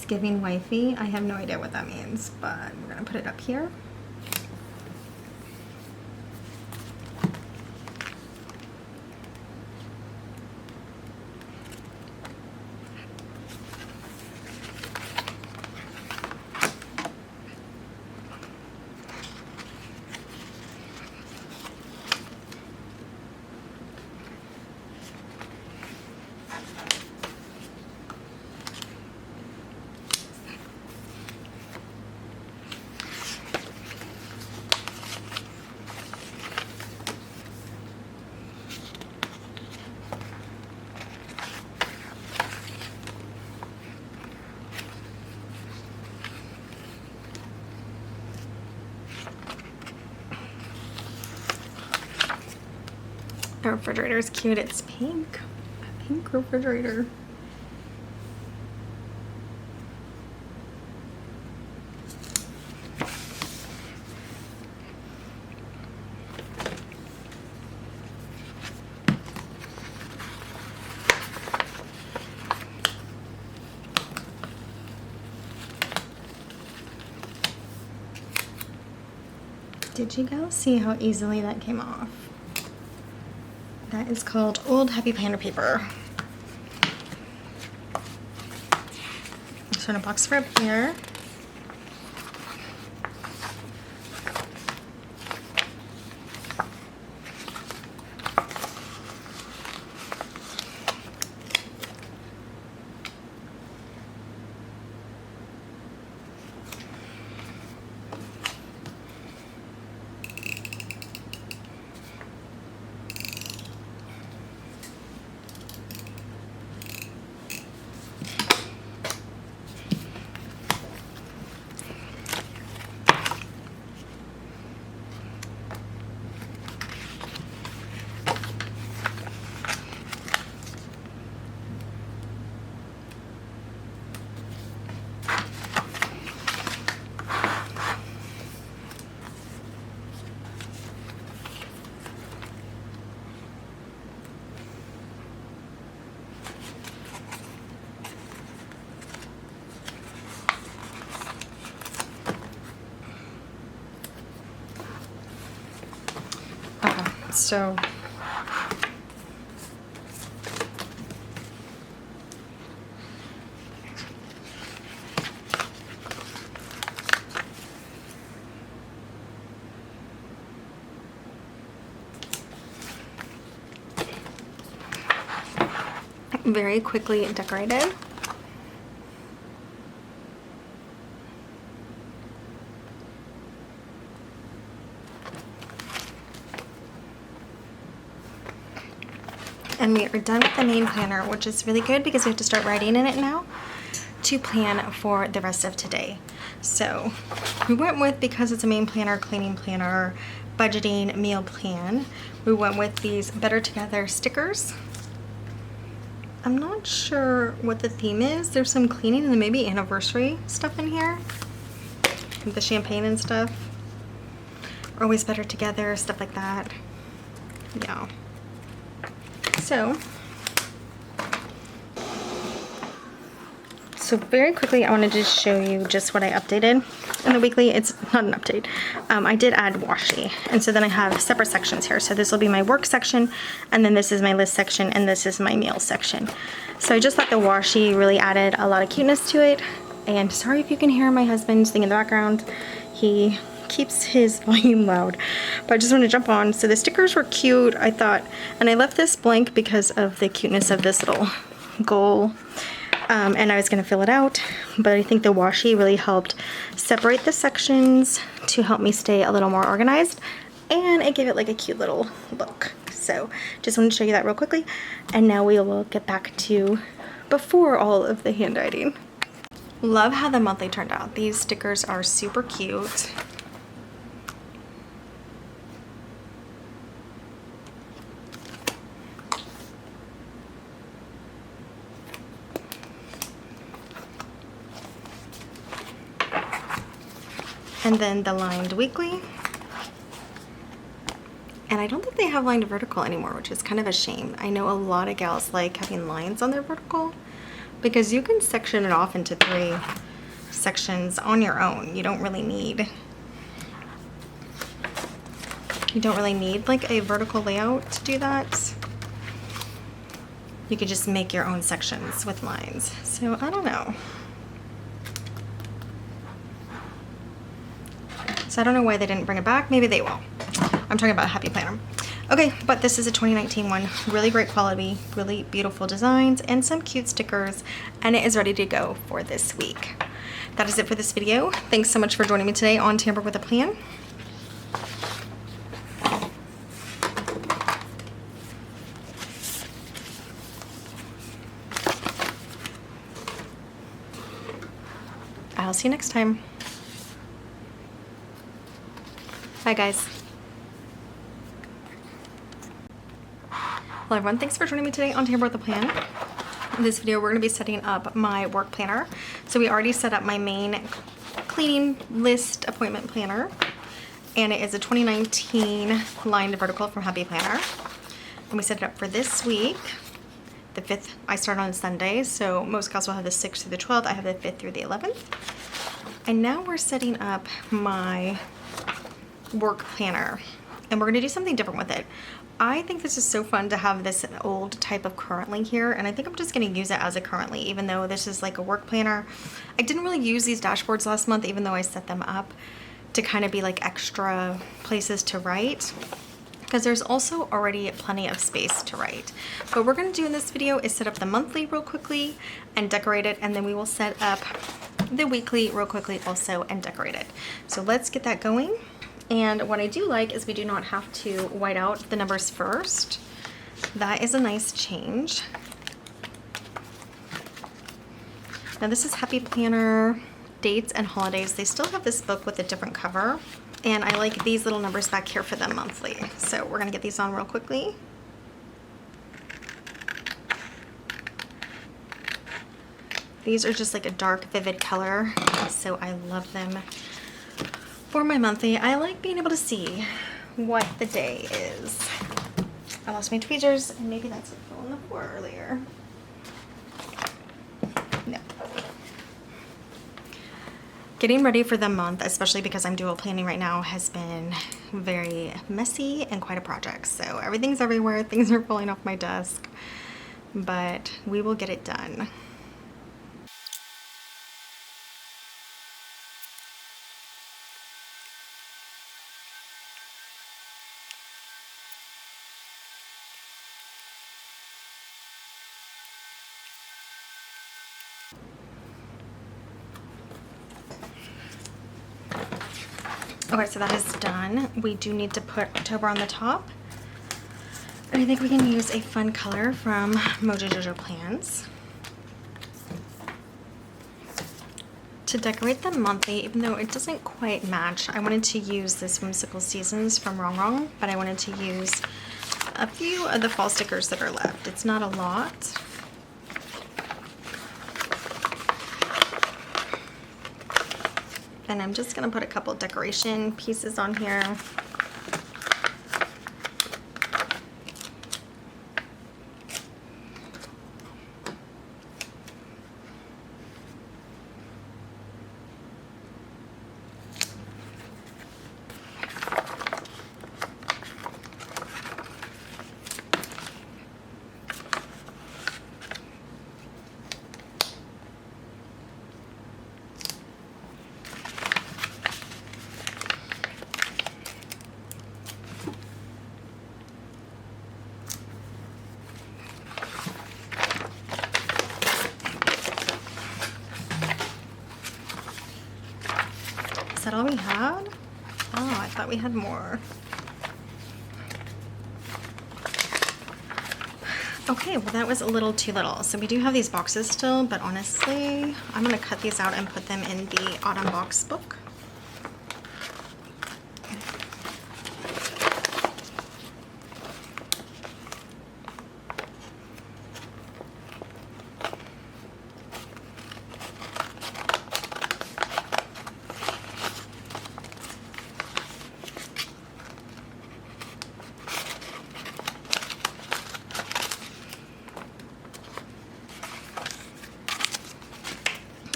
Giving wifey. I have no idea what that means, but we're gonna put it up here. Our refrigerator is cute, it's pink. pink refrigerator. Did you guys see how easily that came off? That is called old happy planner paper. So in a box wrap here. So very quickly decorated. And we are done with the main planner, which is really good because we have to start writing in it now to plan for the rest of today. So we went with, because it's a main planner, cleaning planner, budgeting, meal plan, we went with these Better Together stickers. I'm not sure what the theme is. There's some cleaning and then maybe anniversary stuff in here. The champagne and stuff. Always better together, stuff like that. Yeah. So very quickly, I wanted to show you just what I updated in the weekly. It's not an update. I did add washi, and so then I have separate sections here. So this will be my work section, and then this is my list section, and this is my meal section. So I just thought the washi really added a lot of cuteness to it. And sorry if you can hear my husband singing in the background. He keeps his volume loud, but I just want to jump on. So the stickers were cute, I thought, and I left this blank because of the cuteness of this little goal. And I was going to fill it out, but I think the washi really helped separate the sections to help me stay a little more organized, and it gave it like a cute little look. So just wanted to show you that real quickly, and now we will get back to before all of the handwriting. Love how the monthly turned out. These stickers are super cute. And then the lined weekly. And I don't think they have lined vertical anymore, which is kind of a shame. I know a lot of gals like having lines on their vertical because you can section it off into 3 sections on your own. You don't really need like a vertical layout to do that. You could just make your own sections with lines. So I don't know. So I don't know why they didn't bring it back. Maybe they will. I'm talking about Happy Planner. Okay, but this is a 2019 one. Really great quality, really beautiful designs, and some cute stickers, and it is ready to go for this week. That is it for this video. Thanks so much for joining me today on Tamper with a Plan. I'll see you next time. Bye, guys. Hello everyone, thanks for joining me today on Tamper with the Plan. In this video, we're going to be setting up my work planner. So we already set up my main cleaning list appointment planner, and it is a 2019 lined vertical from Happy Planner. And we set it up for this week. The 5th, I start on Sunday, so most gals will have the 6th through the 12th. I have the 5th through the 11th. And now we're setting up my work planner, and we're going to do something different with it. I think this is so fun to have this old type of currently here, and I think I'm just going to use it as a currently, even though this is like a work planner. I didn't really use these dashboards last month, even though I set them up to kind of be like extra places to write, because there's also already plenty of space to write. What we're going to do in this video is set up the monthly real quickly and decorate it, and then we will set up the weekly real quickly also and decorate it. So let's get that going. And what I do like is we do not have to white out the numbers first. That is a nice change. Now this is Happy Planner Dates and Holidays. They still have this book with a different cover, and I like these little numbers back here for them monthly. So we're gonna get these on real quickly. These are just like a dark, vivid color, so I love them. For my monthly, I like being able to see what the day is. I lost my tweezers, and maybe that's what fell on the floor earlier. No. Getting ready for the month, especially because I'm dual planning right now, has been very messy and quite a project. So everything's everywhere, things are falling off my desk, but we will get it done. Okay, so that is done. We do need to put October on the top. And I think we can use a fun color from Mojo Jojo Plans. To decorate the monthly, even though it doesn't quite match, I wanted to use this Whimsical Seasons from Wrong Wrong, but I wanted to use a few of the fall stickers that are left. It's not a lot. And I'm just gonna put a couple decoration pieces on here. Is that all we had? Oh, I thought we had more. Okay, well that was a little too little. So we do have these boxes still, but honestly, I'm gonna cut these out and put them in the autumn box book.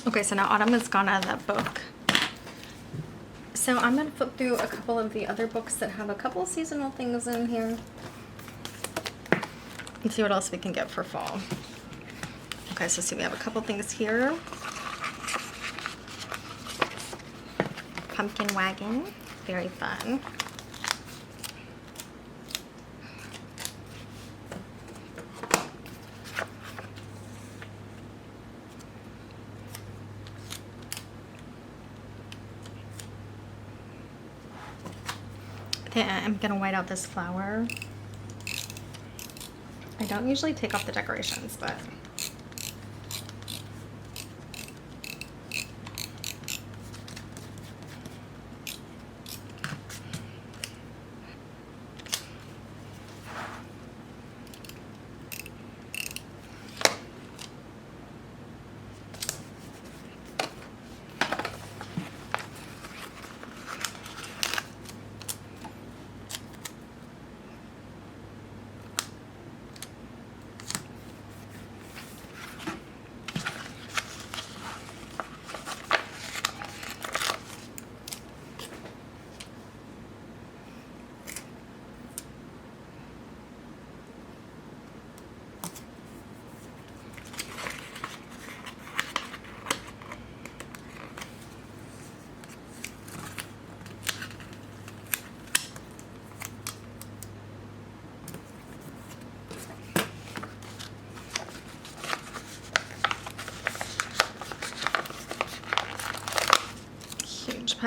Okay, so now autumn has gone out of that book. So I'm gonna flip through a couple of the other books that have a couple seasonal things in here and see what else we can get for fall. Okay, so see, we have a couple things here. Pumpkin wagon, very fun. I'm gonna white out this flower. I don't usually take off the decorations, but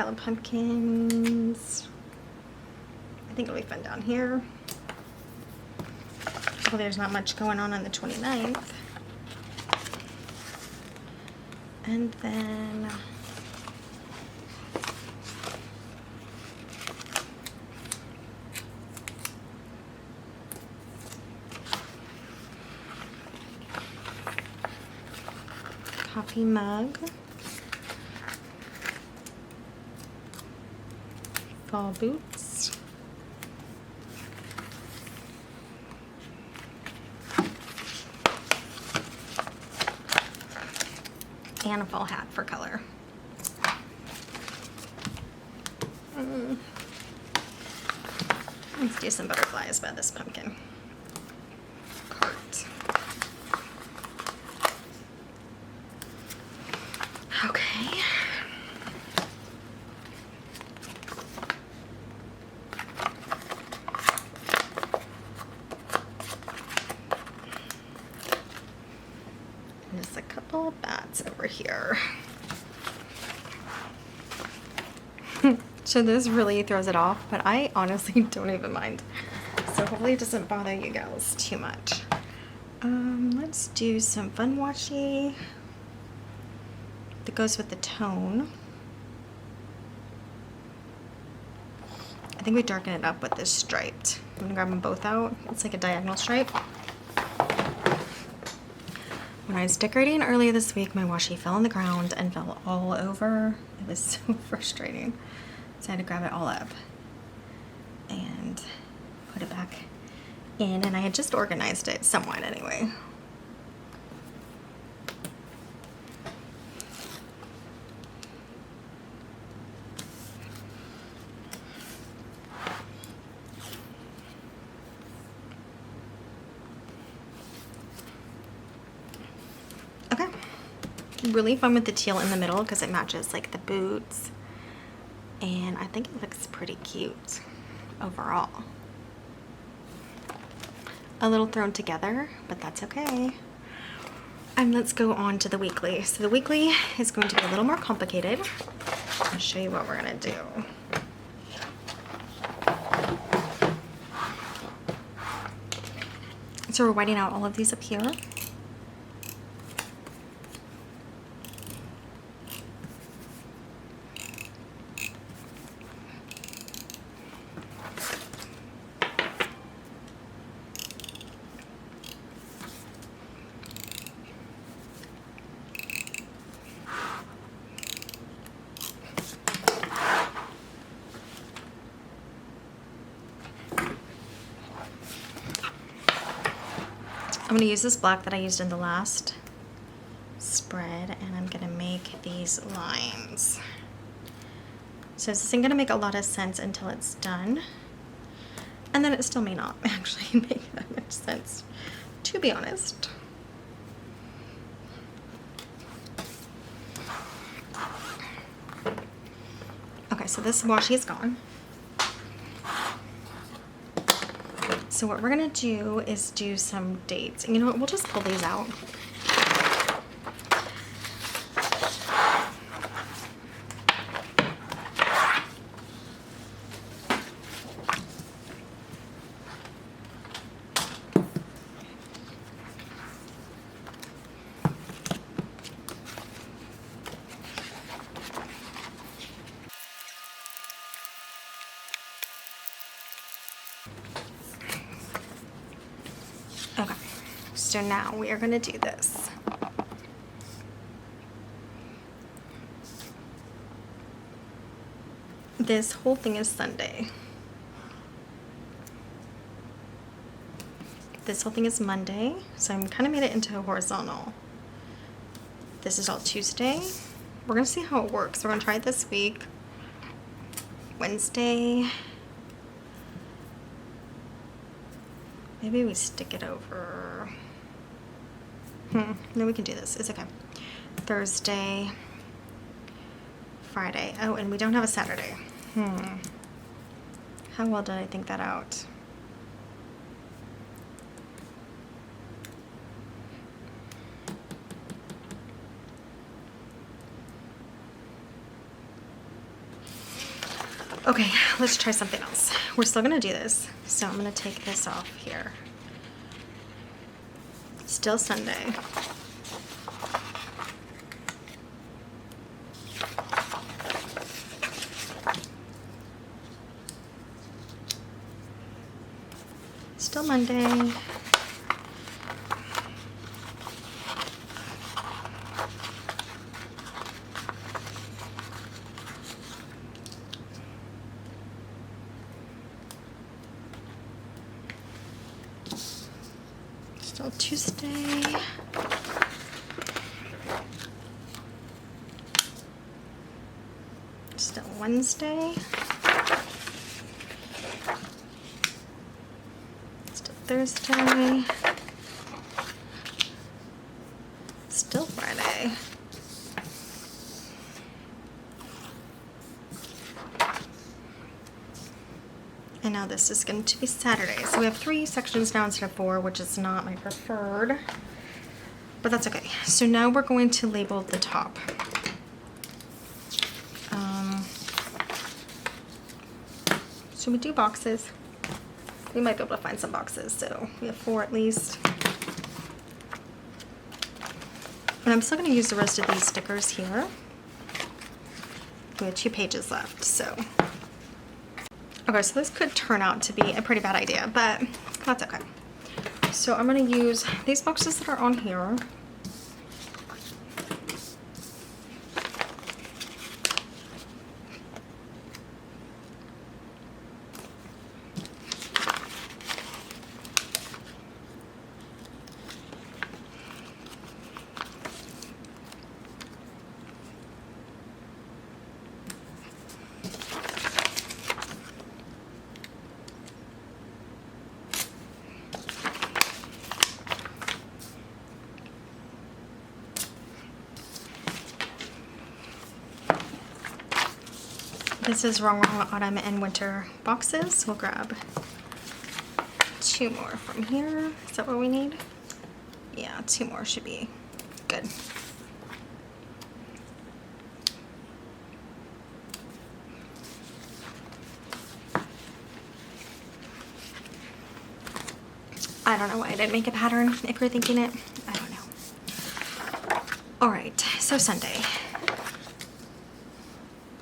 pile of pumpkins. I think it'll be fun down here. Well, there's not much going on the 29th. And then coffee mug, fall boots, and a fall hat for color. Let's do some butterflies by this pumpkin cart. Okay. There's a couple of bats over here. So this really throws it off, but I honestly don't even mind. So hopefully it doesn't bother you guys too much. Let's do some fun washi that goes with the tone. I think we darken it up with this striped. I'm gonna grab them both out. It's like a diagonal stripe. When I was decorating earlier this week, my washi fell on the ground and fell all over. It was so frustrating. So I had to grab it all up and put it back in, and I had just organized it somewhat anyway. Okay, really fun with the teal in the middle because it matches like the boots. And I think it looks pretty cute overall. A little thrown together, but that's okay. And let's go on to the weekly. So the weekly is going to be a little more complicated. I'll show you what we're gonna do. So we're whiting out all of these up here. I'm going to use this black that I used in the last spread, and I'm going to make these lines. So this isn't going to make a lot of sense until it's done, and then it still may not actually make that much sense, to be honest. Okay, so this washi is gone. So what we're gonna do is do some dates. And you know what, we'll just pull these out. Okay, so now we are gonna do this. This whole thing is Sunday. This whole thing is Monday, so I'm kind of made it into a horizontal. This is all Tuesday. We're gonna see how it works. We're gonna try it this week. Wednesday. Maybe we stick it over. No, we can do this. It's okay. Thursday, Friday. Oh, and we don't have a Saturday. How well did I think that out? Okay, let's try something else. We're still gonna do this. So I'm gonna take this off here. Still Sunday. Still Monday. Still Tuesday. Still Wednesday. Still Thursday. Still Friday. And now this is going to be Saturday. So we have 3 sections now instead of 4, which is not my preferred, but that's okay. So now we're going to label the top. So we do boxes. We might be able to find some boxes, so we have 4 at least. And I'm still going to use the rest of these stickers here. We have 2 pages left, so. Okay, so this could turn out to be a pretty bad idea, but that's okay. So I'm going to use these boxes that are on here. This is Wrong Wrong Autumn and Winter boxes. We'll grab 2 more from here. Is that what we need? Yeah, 2 more should be good. I don't know why I didn't make a pattern if you're thinking it. I don't know. All right, so Sunday.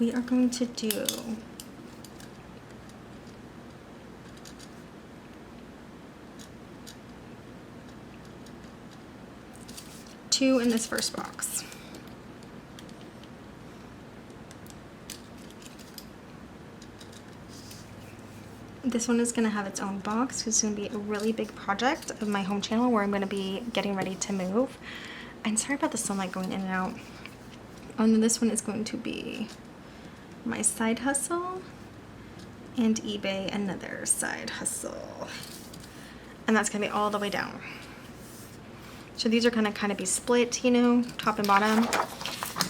We are going to do two in this first box. This one is going to have its own box because it's going to be a really big project of my home channel where I'm going to be getting ready to move. And sorry about the sunlight going in and out. And then this one is going to be my side hustle, and eBay, another side hustle. And that's gonna be all the way down. So these are gonna kind of be split, you know, top and bottom.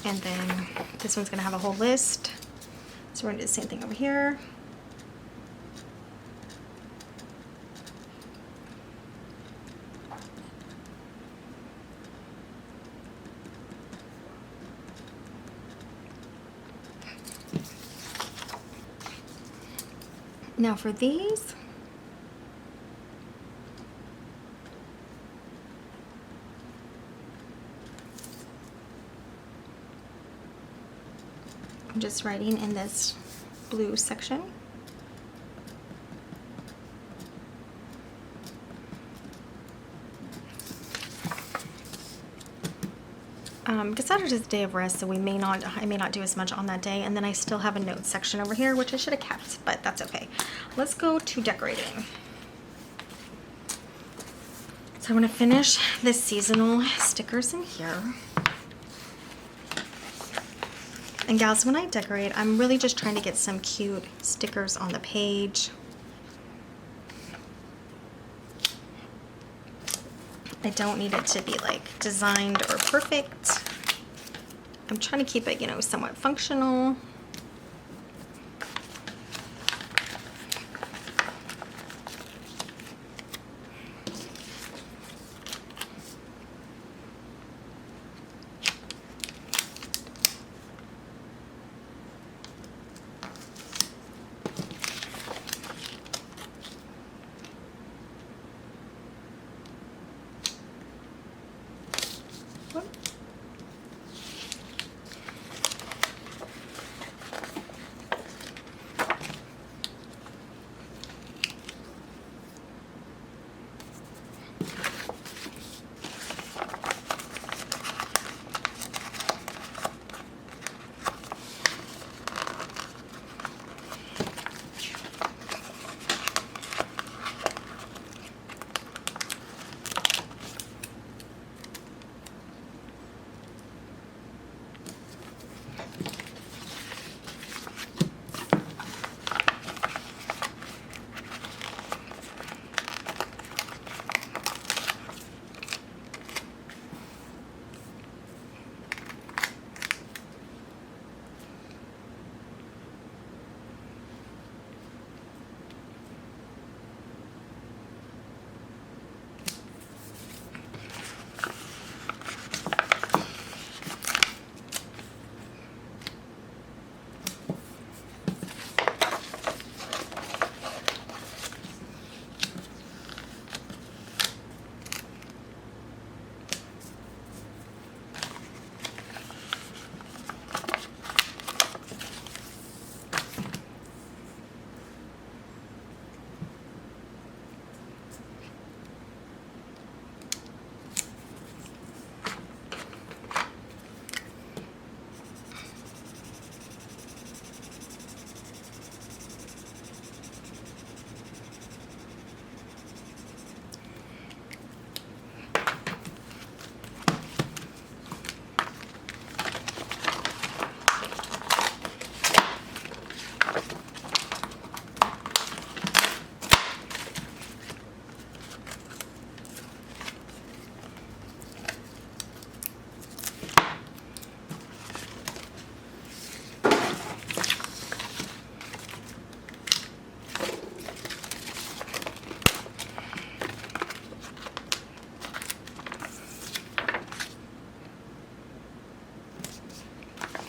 And then this one's gonna have a whole list. So we're gonna do the same thing over here. Now for these, I'm just writing in this blue section. Because Saturday is the day of rest, so I may not do as much on that day. And then I still have a notes section over here, which I should have kept, but that's okay. Let's go to decorating. So I'm going to finish the seasonal stickers in here. And gals, when I decorate, I'm really just trying to get some cute stickers on the page. I don't need it to be like designed or perfect. I'm trying to keep it, you know, somewhat functional.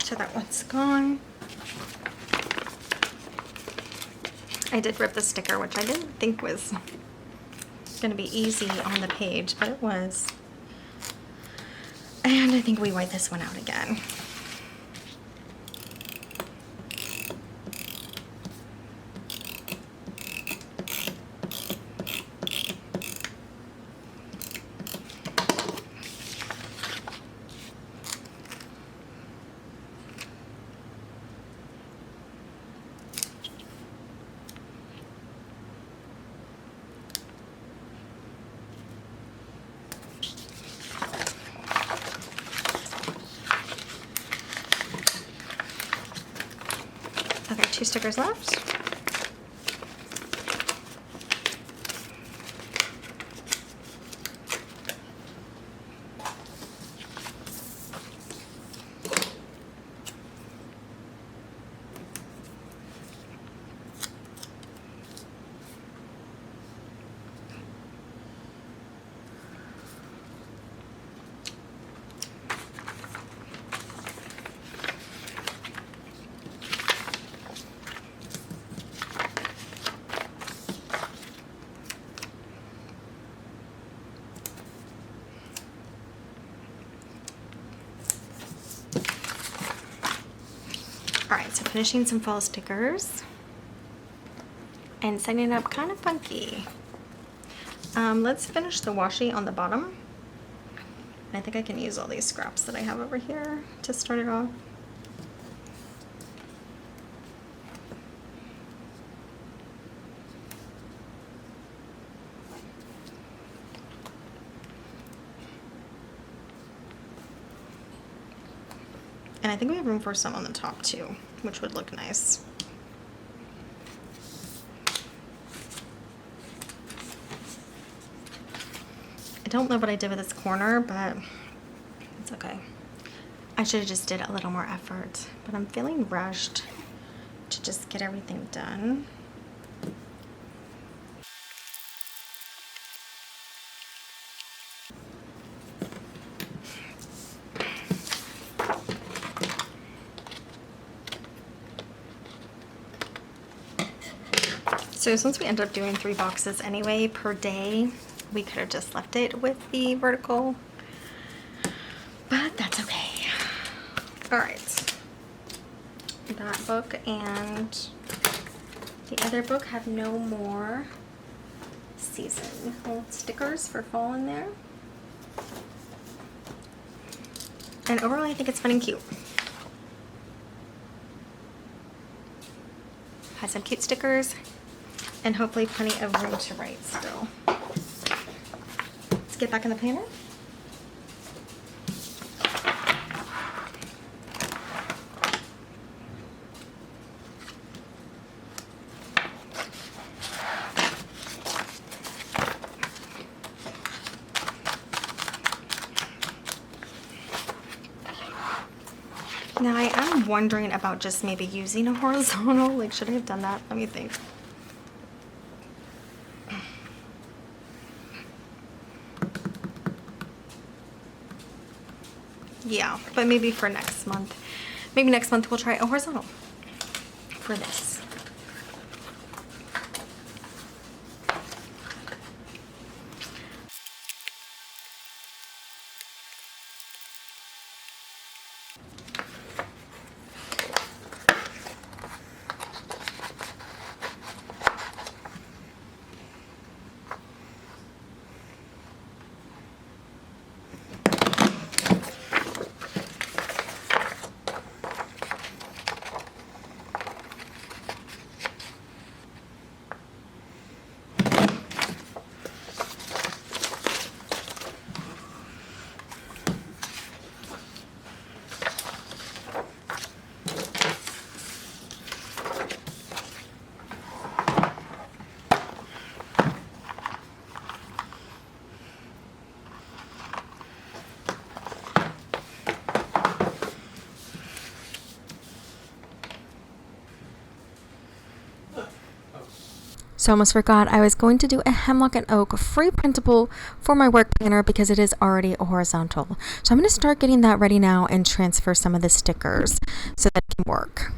So that one's gone. I did rip the sticker, which I didn't think was gonna be easy on the page, but it was. And I think we white this one out again. Okay, 2 stickers left. Alright, so finishing some fall stickers and setting it up kind of funky. Let's finish the washi on the bottom. I think I can use all these scraps that I have over here to start it off. And I think we have room for some on the top too, which would look nice. I don't know what I did with this corner, but it's okay. I should have just did a little more effort, but I'm feeling rushed to just get everything done. So since we ended up doing 3 boxes anyway per day, we could have just left it with the vertical, but that's okay. All right, that book and the other book have no more season. Little stickers for fall in there. And overall, I think it's fun and cute. Has some cute stickers and hopefully plenty of room to write still. Let's get back in the planner. Now I am wondering about just maybe using a horizontal. Like, should I have done that? Let me think. Yeah, but maybe for next month. Maybe next month we'll try a horizontal for this. So I almost forgot, I was going to do a Hemlock and Oak free printable for my work planner because it is already a horizontal. So I'm going to start getting that ready now and transfer some of the stickers so that it can work.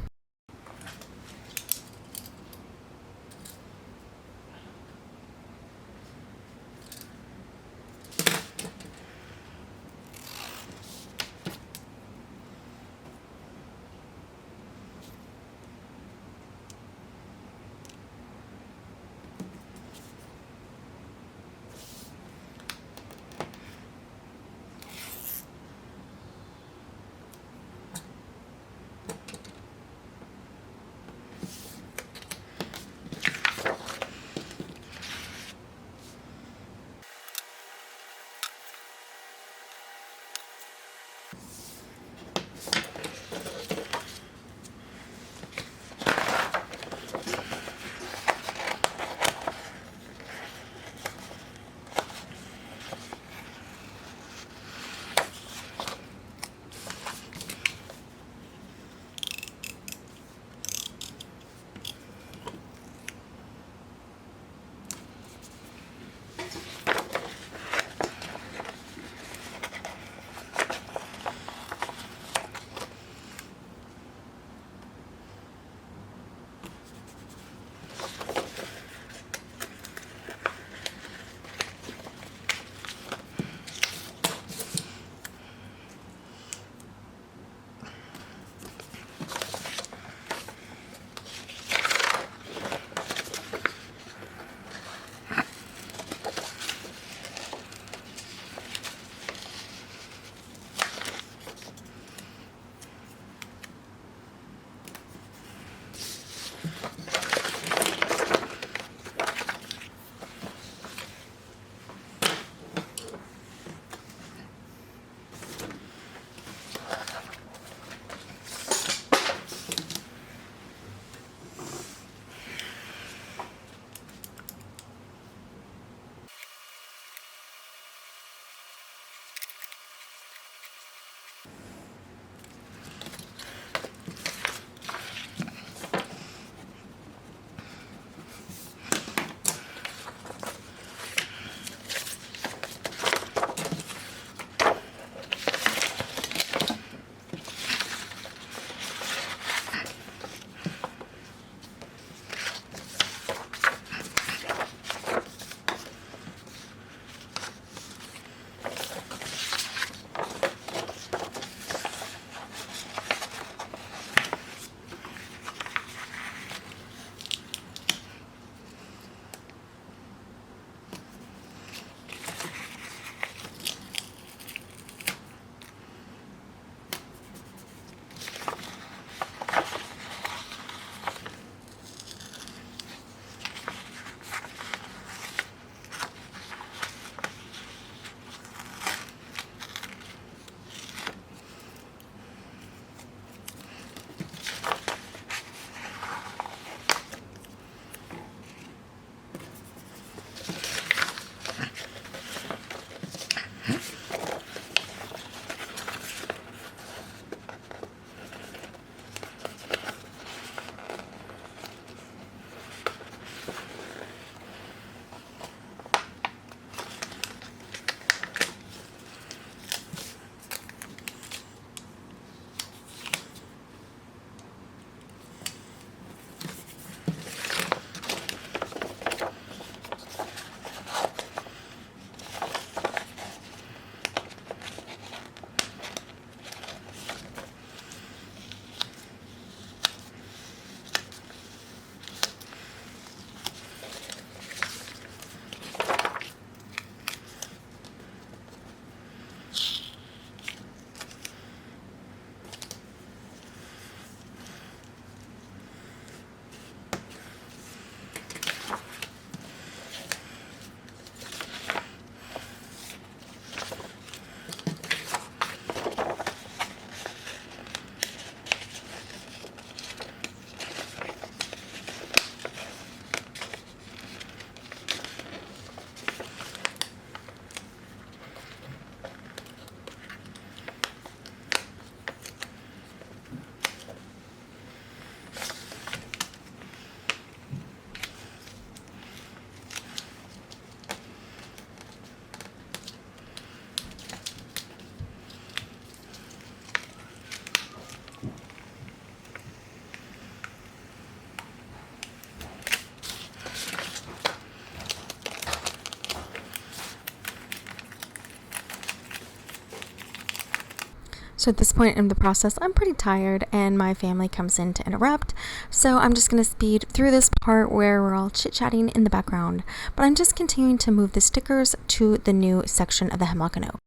So at this point in the process, I'm pretty tired and my family comes in to interrupt. So I'm just going to speed through this part where we're all chit-chatting in the background. But I'm just continuing to move the stickers to the new section of the Hemlock Oak.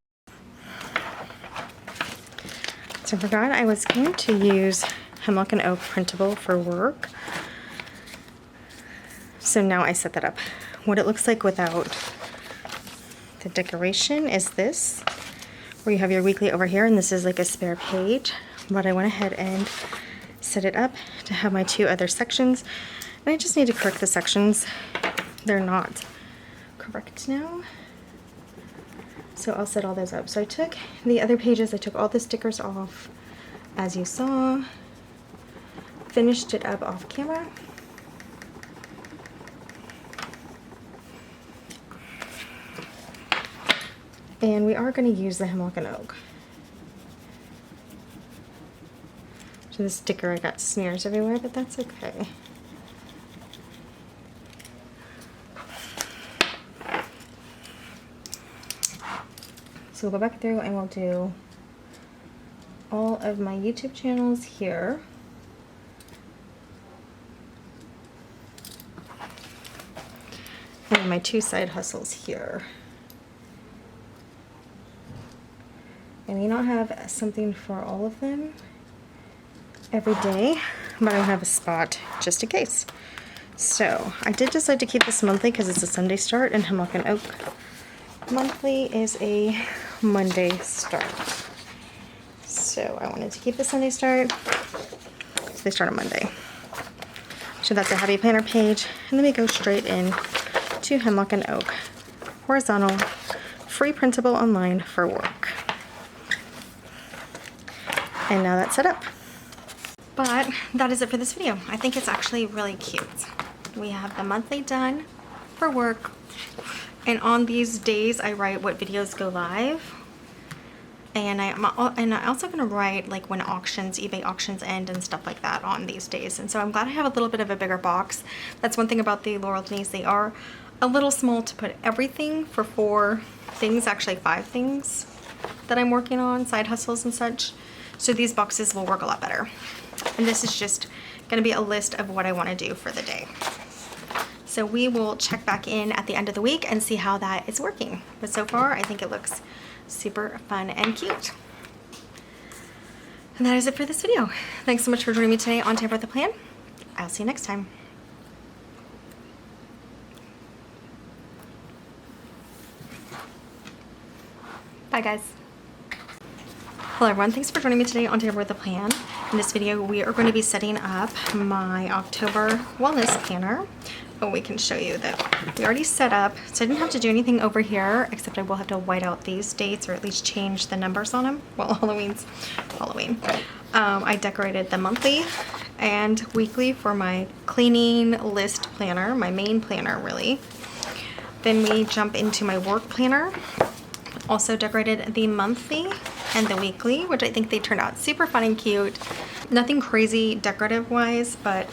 So I forgot I was going to use Hemlock Oak printable for work. So now I set that up. What it looks like without the decoration is this, where you have your weekly over here, and this is like a spare page. But I went ahead and set it up to have my 2 other sections. And I just need to correct the sections. They're not correct now. So I'll set all those up. So I took the other pages, I took all the stickers off, as you saw, finished it up off camera. And we are going to use the Hemlock Oak. So the sticker, I got smears everywhere, but that's okay. So we'll go back through and we'll do all of my YouTube channels here. And my 2 side hustles here. I may not have something for all of them every day, but I have a spot just in case. So I did decide to keep this monthly because it's a Sunday start, and Hemlock Oak monthly is a Monday start. So I wanted to keep the Sunday start, so they start on Monday. So that's a Happy Planner page, and then we go straight in to Hemlock Oak, horizontal, free printable online for work. And now that's set up. But that is it for this video. I think it's actually really cute. We have the monthly done for work. And on these days, I write what videos go live. And I'm also going to write like when auctions, eBay auctions end and stuff like that on these days. And so I'm glad I have a little bit of a bigger box. That's one thing about the Laurel Denise. They are a little small to put everything for 4 things, actually 5 things that I'm working on, side hustles and such. So these boxes will work a lot better. And this is just going to be a list of what I want to do for the day. So we will check back in at the end of the week and see how that is working. But so far, I think it looks super fun and cute. And that is it for this video. Thanks so much for joining me today on Tamper with a Plan. I'll see you next time. Bye, guys. Hello everyone, thanks for joining me today on Tamper with a Plan. In this video, we are going to be setting up my October wellness planner. Oh, we can show you that we already set up, so I didn't have to do anything over here, except I will have to white out these dates or at least change the numbers on them. Well, Halloween's Halloween. I decorated the monthly and weekly for my cleaning list planner, my main planner really. Then we jump into my work planner. Also decorated the monthly and the weekly, which I think they turned out super fun and cute. Nothing crazy decorative wise, but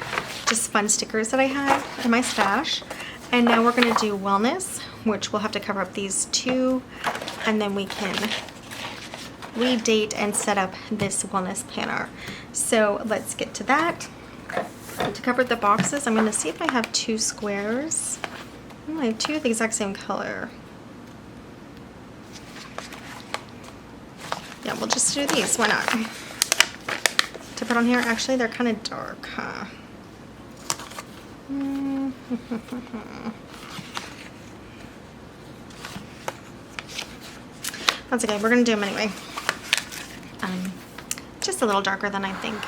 just fun stickers that I had in my stash. And now we're gonna do wellness, which we'll have to cover up these 2, and then we can redate and set up this wellness planner. So let's get to that. To cover the boxes, I'm gonna see if I have 2 squares. Oh, I have 2 of the exact same color. Yeah, we'll just do these. Why not? To put on here, actually, they're kind of dark, huh? That's okay. We're going to do them anyway. Just a little darker than I think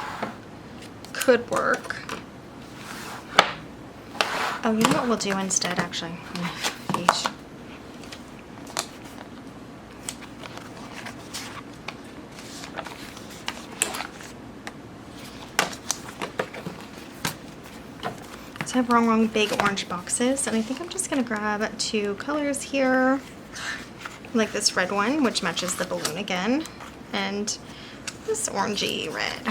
could work. Oh, you know what we'll do instead, actually? Yeesh. So I have wrong big orange boxes, and I think I'm just gonna grab 2 colors here, like this red one, which matches the balloon again, and this orangey red.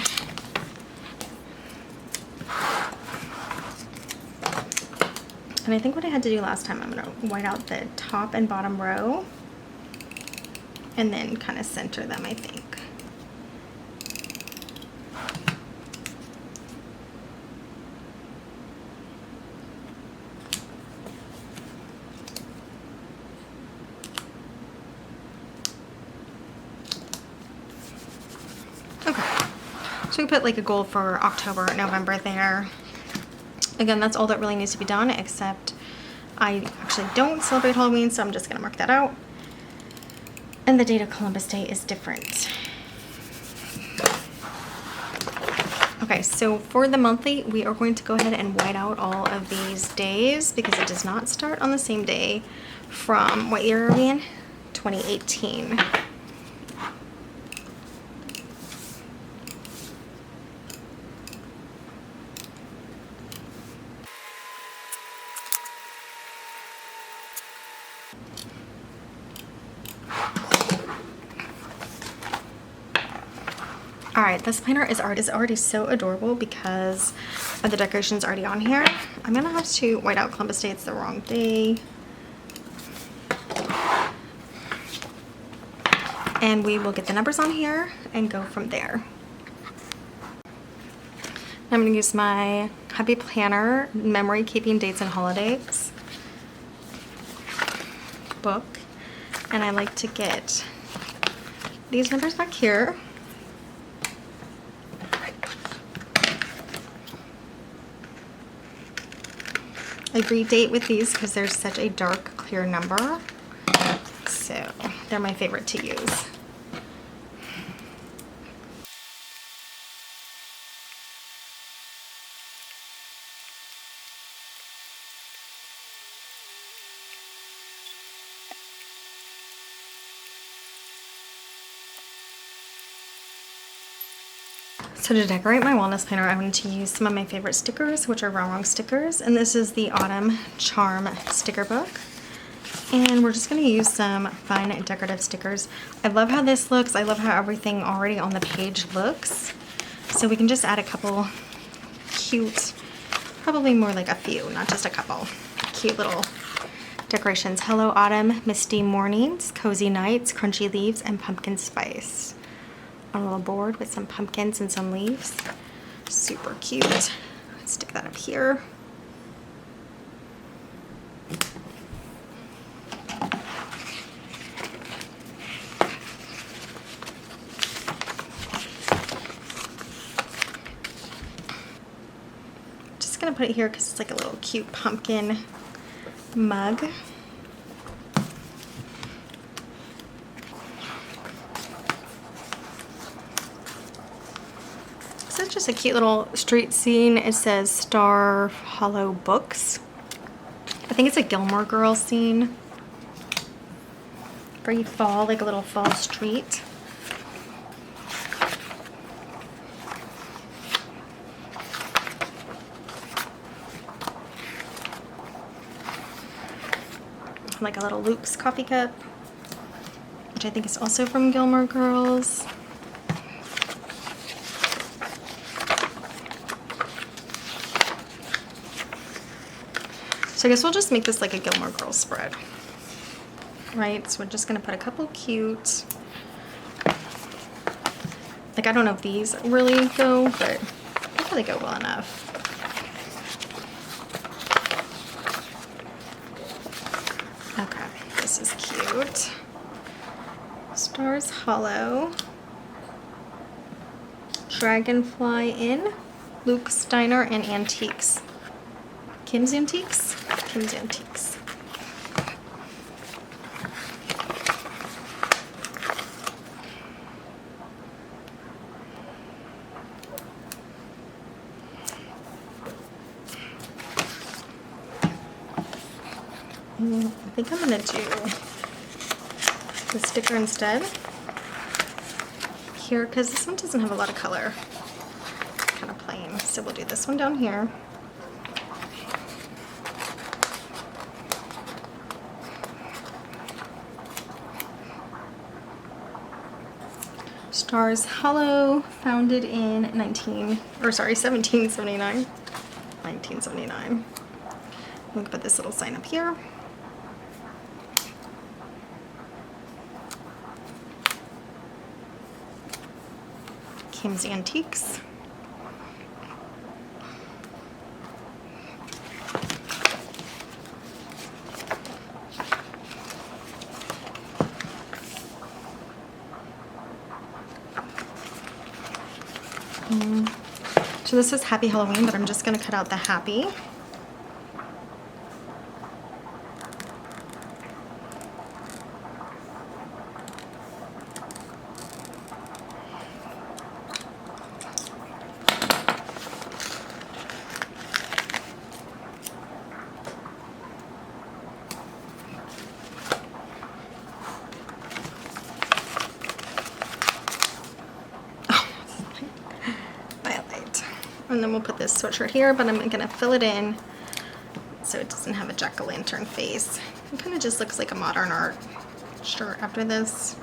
And I think what I had to do last time, I'm gonna white out the top and bottom row, and then kind of center them, I think. So we put like a goal for October, November there. Again, that's all that really needs to be done, except I actually don't celebrate Halloween, so I'm just gonna mark that out. And the date of Columbus Day is different. Okay, so for the monthly, we are going to go ahead and white out all of these days because it does not start on the same day from, what year are we in? 2018. All right, this planner is already so adorable because of the decorations already on here. I'm gonna have to white out Columbus Day. It's the wrong day. And we will get the numbers on here and go from there. I'm gonna use my Happy Planner Memory Keeping Dates and Holidays book. And I like to get these numbers back here. I redate with these because they're such a dark, clear number. So they're my favorite to use. So to decorate my wellness planner, I'm going to use some of my favorite stickers, which are Wrong stickers. And this is the Autumn Charm sticker book. And we're just going to use some fun decorative stickers. I love how this looks. I love how everything already on the page looks. So we can just add a couple cute, probably more like a few, not just a couple, cute little decorations. Hello Autumn, misty mornings, cozy nights, crunchy leaves, and pumpkin spice. On a little board with some pumpkins and some leaves. Super cute. Let's stick that up here. Just gonna put it here because it's like a little cute pumpkin mug. This is just a cute little street scene. It says Star Hollow Books. I think it's a Gilmore Girls scene. Very fall, like a little fall street. Like a little Luke's coffee cup, which I think is also from Gilmore Girls. So I guess we'll just make this like a Gilmore Girls spread, right? So we're just gonna put a couple cute, like I don't know if these really go, but I think they go well enough. Okay, this is cute. Stars Hollow, Dragonfly Inn, Luke's Diner, and Antiques. Kim's Antiques? Kim's Antiques. I think I'm gonna do the sticker instead here because this one doesn't have a lot of color. Kind of plain. So we'll do this one down here. Stars Hollow, founded in 1779. 1979. We can put this little sign up here. Kim's Antiques. So this is Happy Halloween, but I'm just gonna cut out the happy. And then we'll put this sweatshirt here, but I'm gonna fill it in so it doesn't have a jack-o'-lantern face. It kind of just looks like a modern art shirt after this.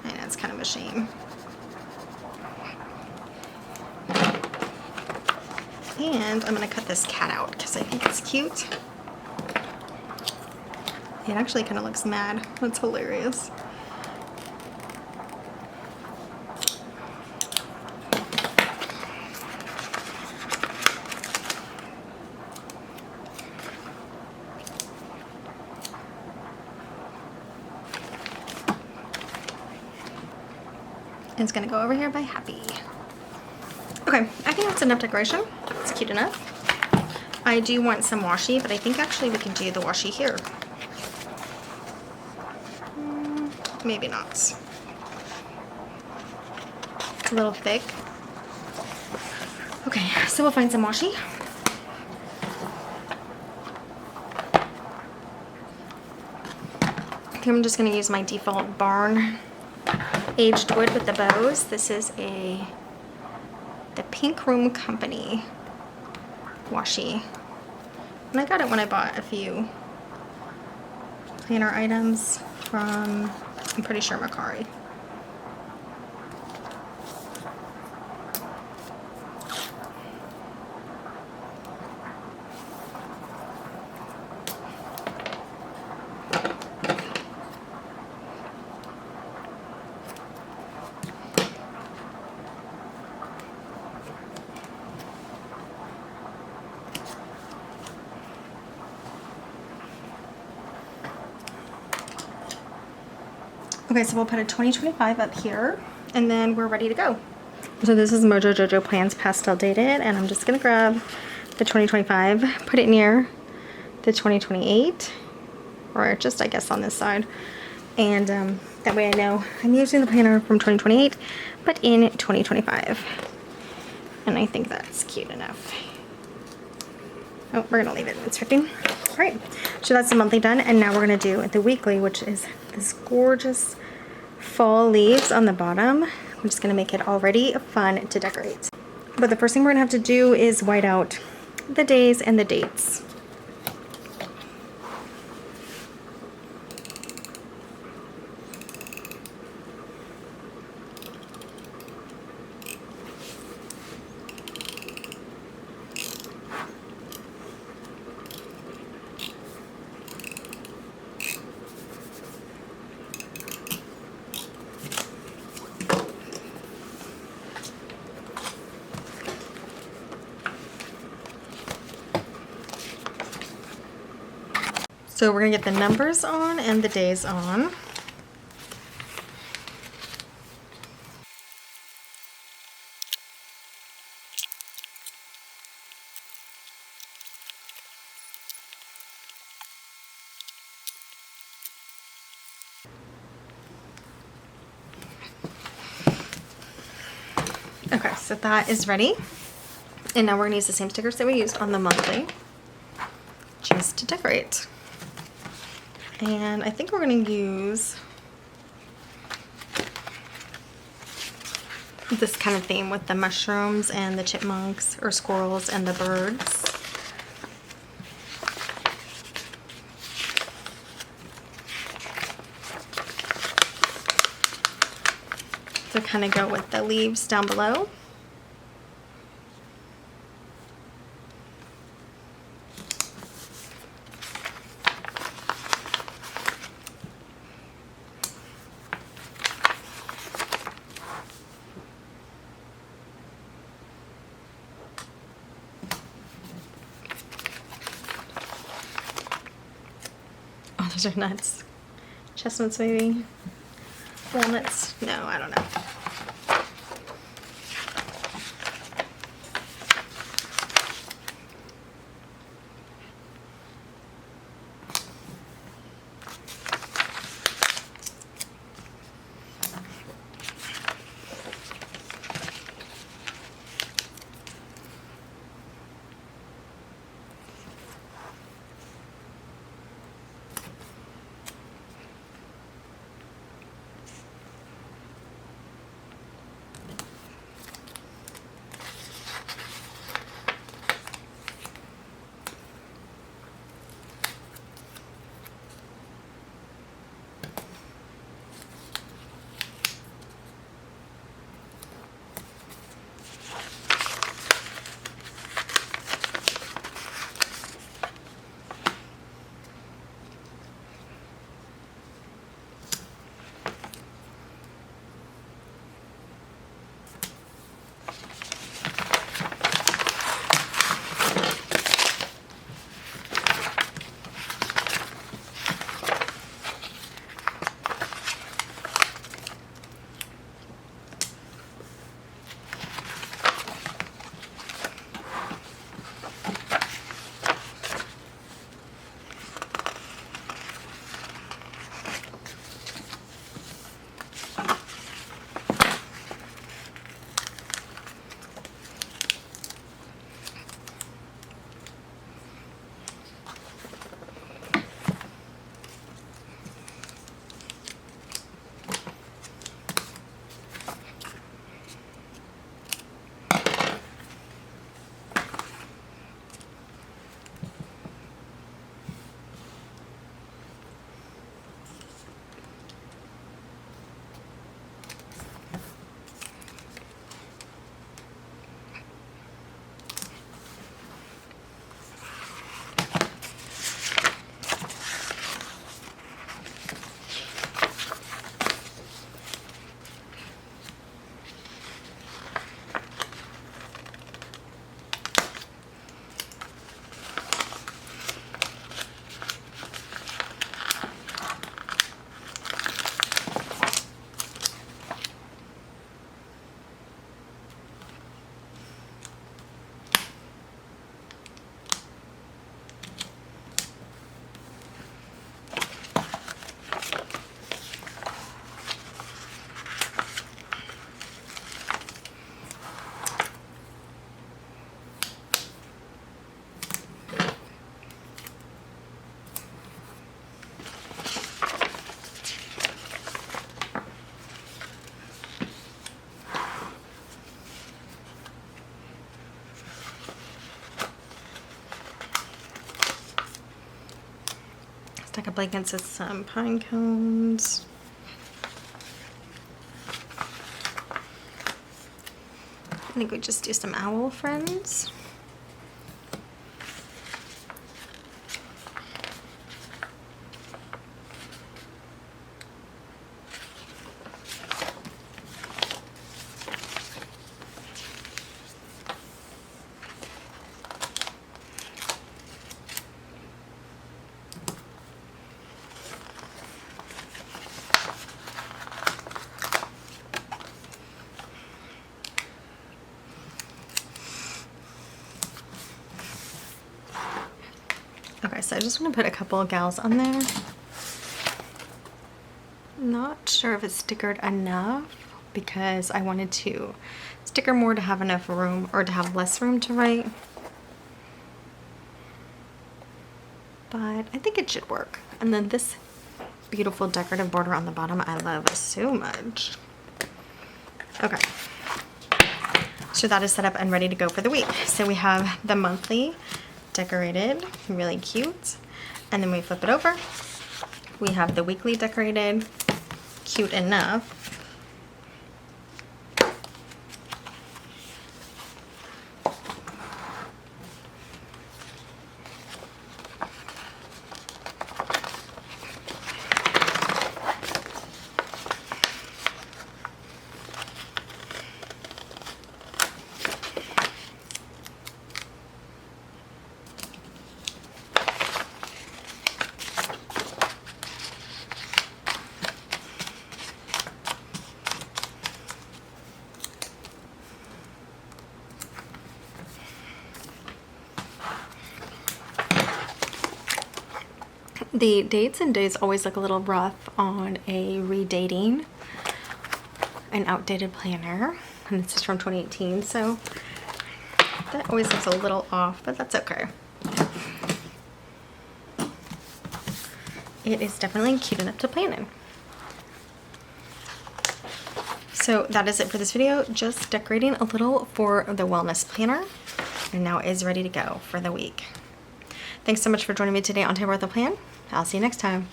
I know, it's kind of a shame. And I'm gonna cut this cat out because I think it's cute. It actually kind of looks mad. That's hilarious. It's gonna go over here by Happy. Okay, I think that's enough decoration. It's cute enough. I do want some washi, but I think actually we can do the washi here. Maybe not. It's a little thick. Okay, so we'll find some washi. I think I'm just gonna use my default barn aged wood with the bows. This is the Pink Room Company washi. And I got it when I bought a few planner items from, I'm pretty sure, Mercari. Okay, so we'll put a 2025 up here, and then we're ready to go. So this is Mojo Jojo Plans pastel dated, and I'm just gonna grab the 2025, put it near the 2028, or just I guess on this side, and that way I know I'm using the planner from 2028, but in 2025, and I think that's cute enough. Oh, we're gonna leave it, it's dripping. All right, so that's the monthly done, and now we're gonna do the weekly, which is this gorgeous fall leaves on the bottom. I'm just gonna make it already fun to decorate. But the first thing we're gonna have to do is white out the days and the dates. So we're gonna get the numbers on and the days on. Okay, so that is ready. And now we're gonna use the same stickers that we used on the monthly just to decorate. And I think we're going to use this kind of theme with the mushrooms and the chipmunks or squirrels and the birds. To kind of go with the leaves down below. Those are nuts. Chestnuts maybe? Walnuts? No, I don't know. blankets with some pine cones. I think we just do some owl friends. Okay, so I just want to put a couple of gals on there. Not sure if it's stickered enough because I wanted to sticker more to have enough room or to have less room to write. But I think it should work. And then this beautiful decorative border on the bottom I love so much. Okay. So that is set up and ready to go for the week. So we have the monthly decorated, really cute, and then we flip it over. We have the weekly decorated, cute enough. The dates and days always look a little rough on a redating an outdated planner, and this is from 2018, so that always looks a little off, but that's okay. It is definitely cute enough to plan in. So that is it for this video, just decorating a little for the wellness planner, and now it is ready to go for the week. Thanks so much for joining me today on Tamper with a Plan. I'll see you next time.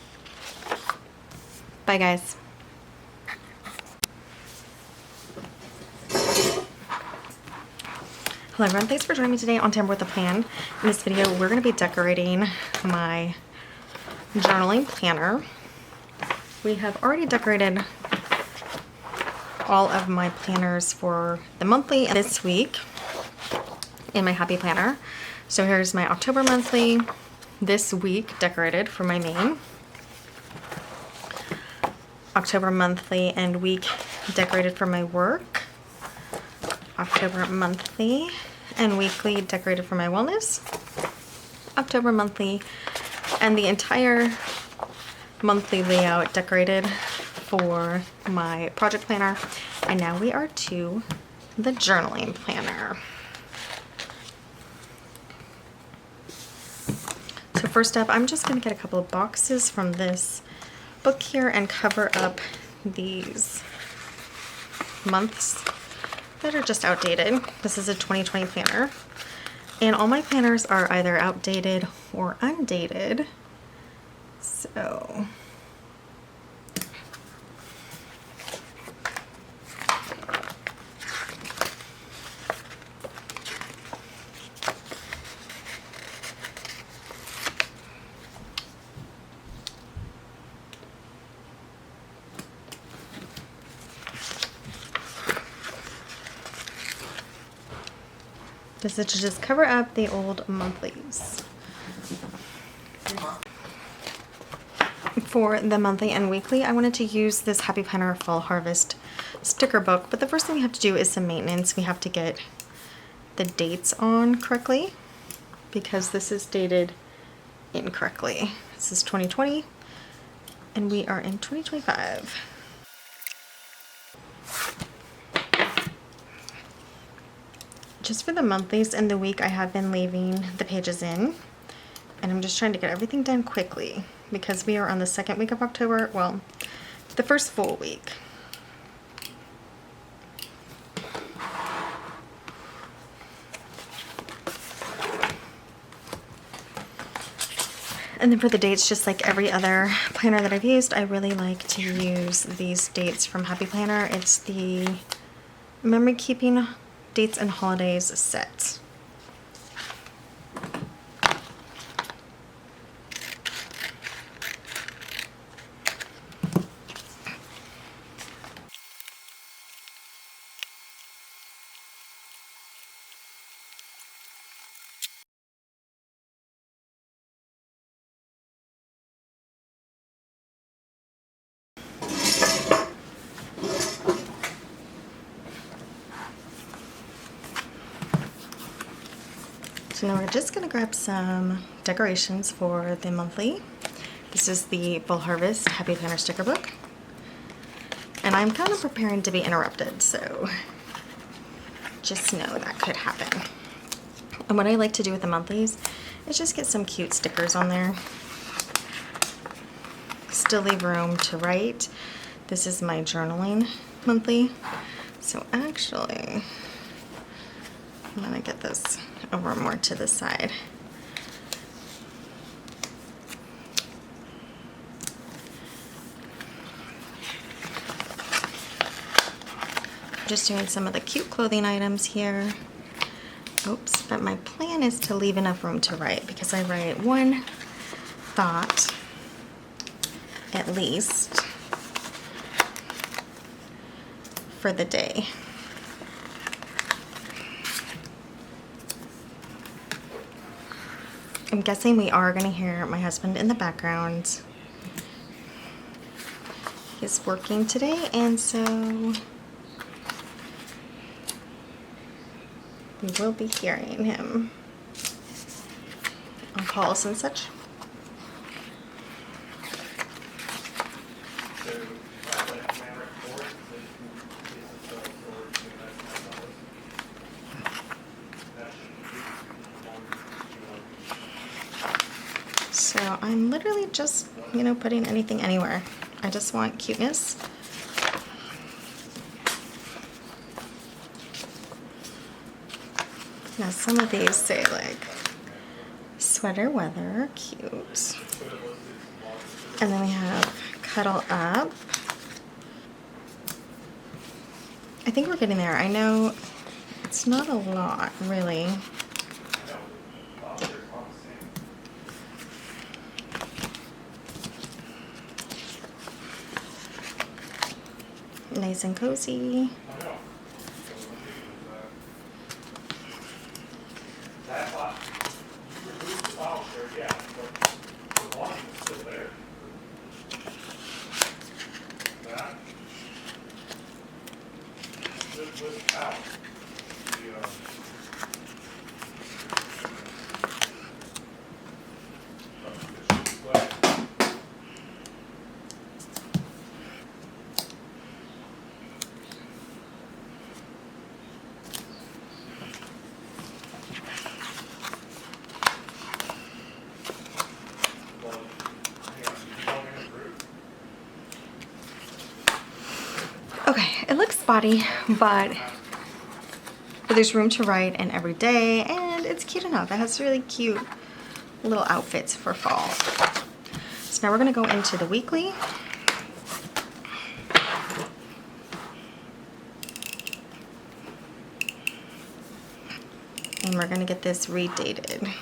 Bye, guys. Hello, everyone. Thanks for joining me today on Tamper with a Plan. In this video, we're going to be decorating my journaling planner. We have already decorated all of my planners for the monthly and this week in my happy planner. So here's my October monthly, this week decorated for my main. October monthly and week decorated for my work. October monthly and weekly decorated for my wellness. October monthly and the entire monthly layout decorated for my project planner. And now we are to the journaling planner. So first up, I'm just going to get a couple of boxes from this book here and cover up these months that are just outdated. This is a 2020 planner, and all my planners are either outdated or undated. So this is to just cover up the old monthlies. For the monthly and weekly, I wanted to use this Happy Planner Fall Harvest sticker book, but the first thing we have to do is some maintenance. We have to get the dates on correctly because this is dated incorrectly. This is 2020 and we are in 2025. Just for the monthlies and the week, I have been leaving the pages in, and I'm just trying to get everything done quickly because we are on the second week of October. Well, the first full week. And then for the dates, just like every other planner that I've used, I really like to use these dates from Happy Planner. It's the Memory Keeping Dates and Holidays set. So now we're just gonna grab some decorations for the monthly. This is the Full Harvest Happy Planner sticker book. And I'm kind of preparing to be interrupted, so just know that could happen. And what I like to do with the monthlies is just get some cute stickers on there. Still leave room to write. This is my journaling monthly. So actually, I'm gonna get this over more to the side. Just doing some of the cute clothing items here. Oops, but my plan is to leave enough room to write because I write one thought at least for the day. I'm guessing we are going to hear my husband in the background. He's working today, and so we will be hearing him on calls and such. So I'm literally just, putting anything anywhere. I just want cuteness. Now some of these say like sweater weather, cute. And then we have cuddle up. I think we're getting there. I know it's not a lot really. Nice and cozy. Okay, it looks spotty, but there's room to write in every day, and it's cute enough. It has really cute little outfits for fall. So now we're gonna go into the weekly. And we're gonna get this redated.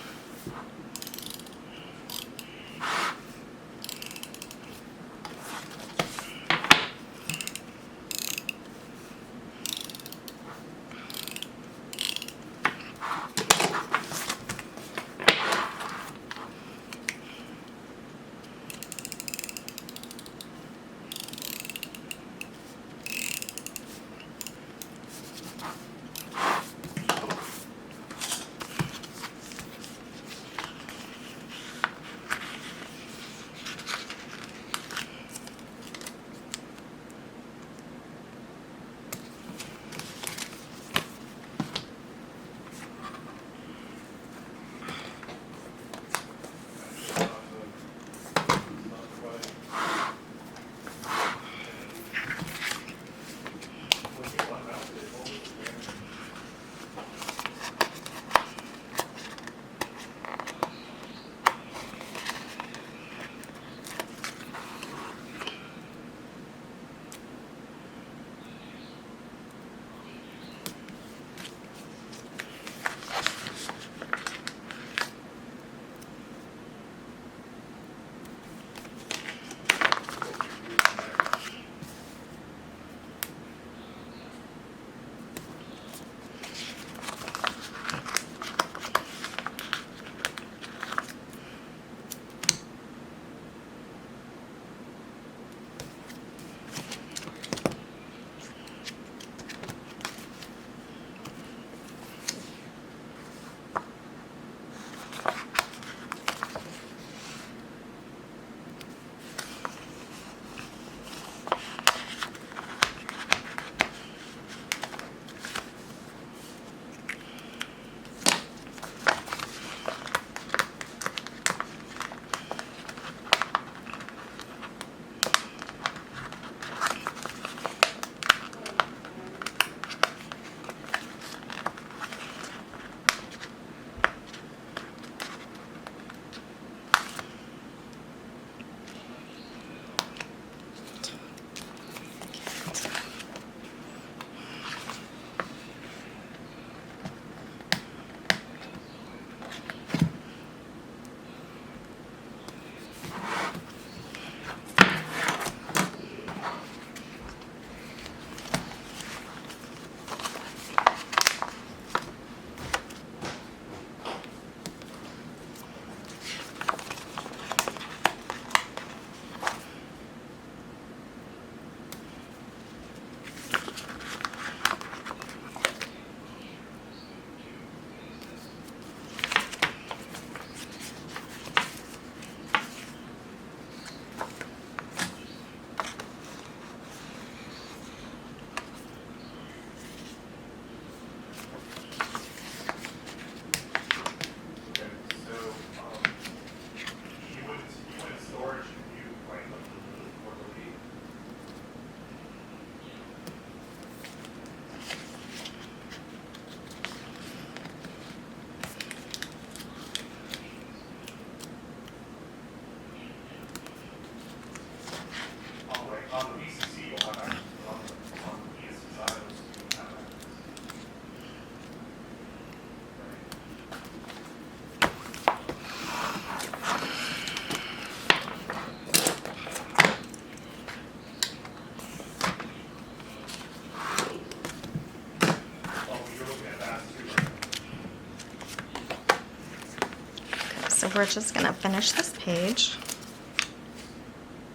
we're just gonna finish this page.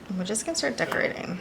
And we're just gonna start decorating.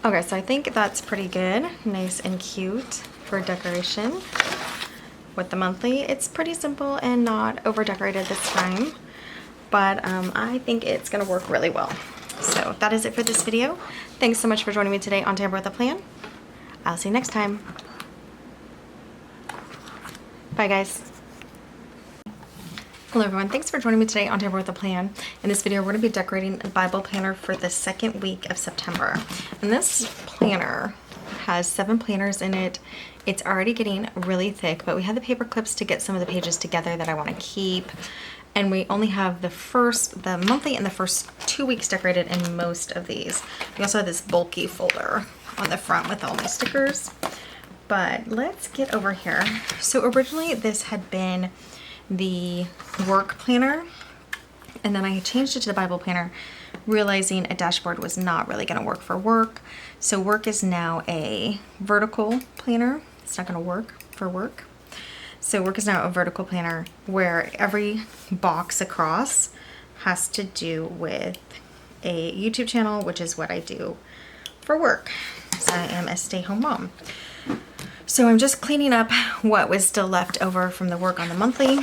Okay, so I think that's pretty good. Nice and cute for decoration. With the monthly, it's pretty simple and not over decorated this time, but I think it's gonna work really well. So that is it for this video. Thanks so much for joining me today on Tamper with a Plan. I'll see you next time. Bye guys. Hello everyone, thanks for joining me today on Tamper with a Plan. In this video, we're going to be decorating a Bible planner for the second week of September. And this planner has 7 planners in it. It's already getting really thick, but we had the paper clips to get some of the pages together that I want to keep. And we only have the monthly and the first 2 weeks decorated in most of these. We also have this bulky folder on the front with all my stickers. But let's get over here. So originally this had been the work planner, and then I changed it to the Bible planner, realizing a dashboard was not really going to work for work. So work is now a vertical planner. It's not going to work for work. So work is now a vertical planner where every box across has to do with a YouTube channel, which is what I do for work. So I am a stay-home mom. So I'm just cleaning up what was still left over from the work on the monthly.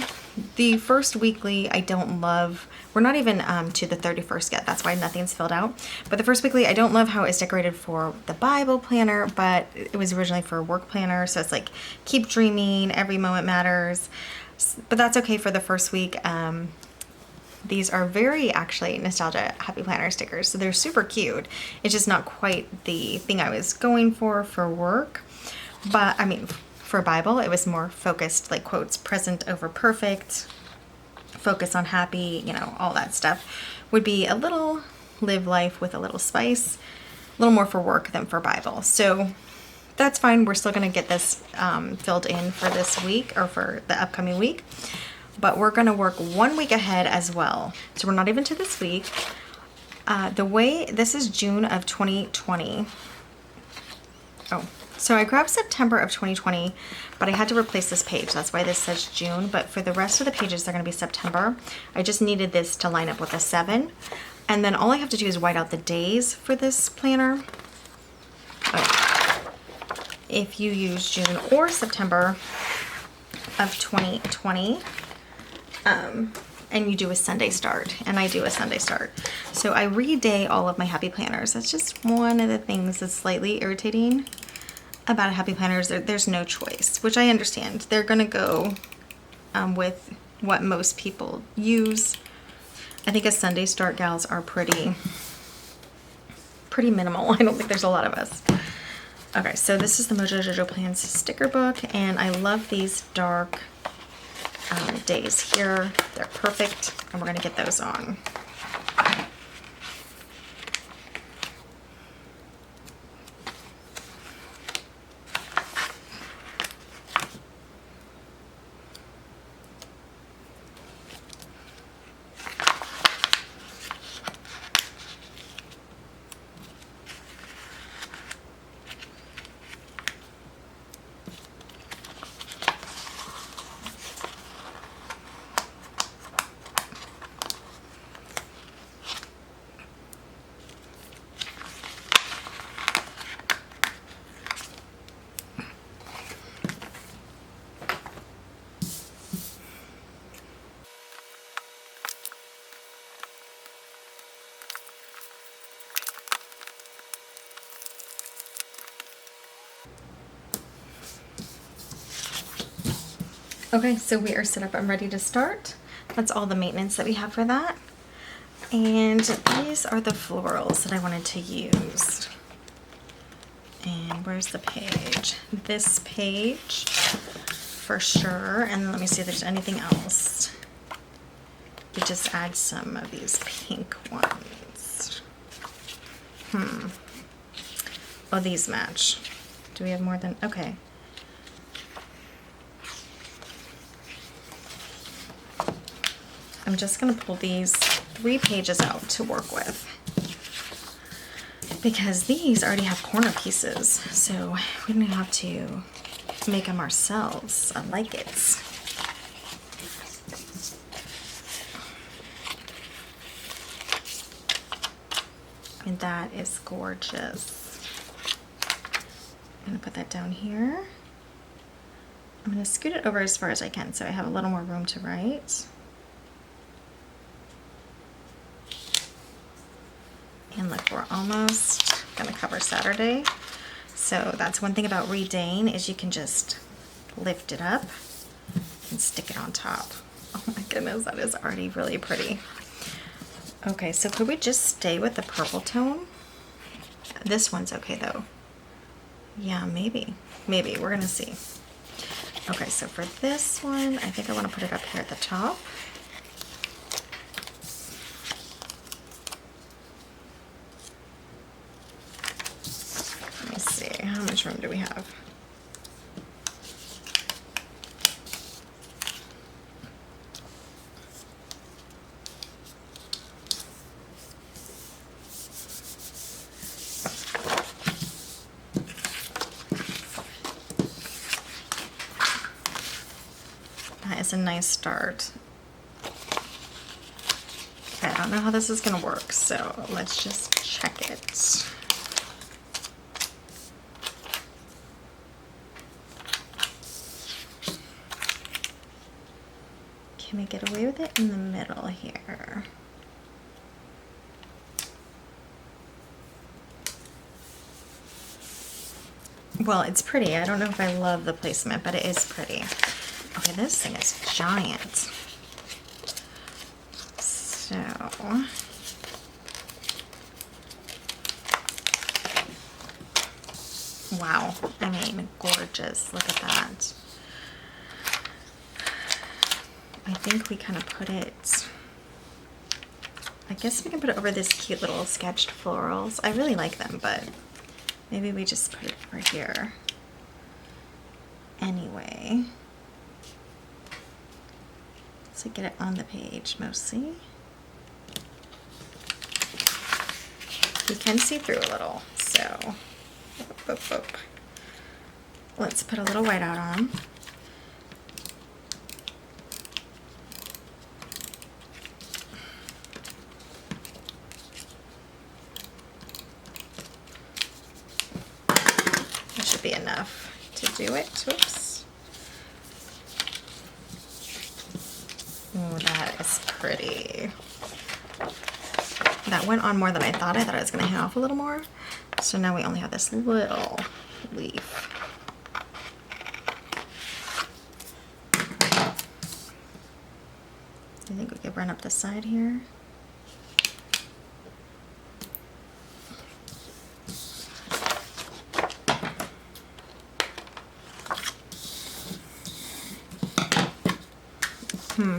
The first weekly I don't love. We're not even to the 31st yet. That's why nothing's filled out. But the first weekly, I don't love how it's decorated for the Bible planner, but it was originally for a work planner. So it's like, keep dreaming, every moment matters. But that's okay for the first week. These are very actually nostalgia happy planner stickers. So they're super cute. It's just not quite the thing I was going for work. But I mean, for Bible, it was more focused, like quotes, present over perfect, focus on happy, you know, all that stuff. Would be a little live life with a little spice, a little more for work than for Bible. So that's fine. We're still going to get this filled in for this week or for the upcoming week. But we're going to work 1 week ahead as well. So we're not even to this week. This is June of 2020. So I grabbed September of 2020, but I had to replace this page. That's why this says June, but for the rest of the pages, they're gonna be September. I just needed this to line up with a 7. And then all I have to do is white out the days for this planner. If you use June or September of 2020, and you do a Sunday start, and I do a Sunday start. So I reday all of my happy planners. That's just one of the things that's slightly irritating about a happy planner is there's no choice, which I understand. They're gonna go with what most people use. I think as Sunday start gals are pretty minimal. I don't think there's a lot of us. Okay, so this is the Mojo Jojo Plans sticker book, and I love these dark days here. They're perfect, and we're gonna get those on. Okay, so we are set up. I'm ready to start. That's all the maintenance that we have for that. And these are the florals that I wanted to use. And where's the page? This page for sure. And let me see if there's anything else. You just add some of these pink ones. Oh, these match. Do we have more than, okay. I'm just going to pull these 3 pages out to work with because these already have corner pieces, so we don't have to make them ourselves. I like it. And that is gorgeous. I'm going to put that down here. I'm going to scoot it over as far as I can so I have a little more room to write. And look, we're almost gonna cover Saturday. So that's one thing about redaying is you can just lift it up and stick it on top. Oh my goodness, that is already really pretty. Okay, so could we just stay with the purple tone? This one's okay though. Yeah, maybe. Maybe. We're gonna see. Okay, so for this one, I think I want to put it up here at the top. Let me see. How much room do we have? That is a nice start. Okay, I don't know how this is gonna work, so let's just check it. Can we get away with it in the middle here? Well, it's pretty. I don't know if I love the placement, but it is pretty. Okay, this thing is giant. So, wow. I mean, gorgeous. Look at that. I think we kind of put it, I guess we can put it over this cute little sketched florals. I really like them, but maybe we just put it over here. Anyway. So get it on the page mostly. You can see through a little, so let's put a little white out on. That should be enough to do it. Oops. Oh, that is pretty. That went on more than I thought. I thought I was going to hang off a little more. So now we only have this little leaf. I think we could run up the side here.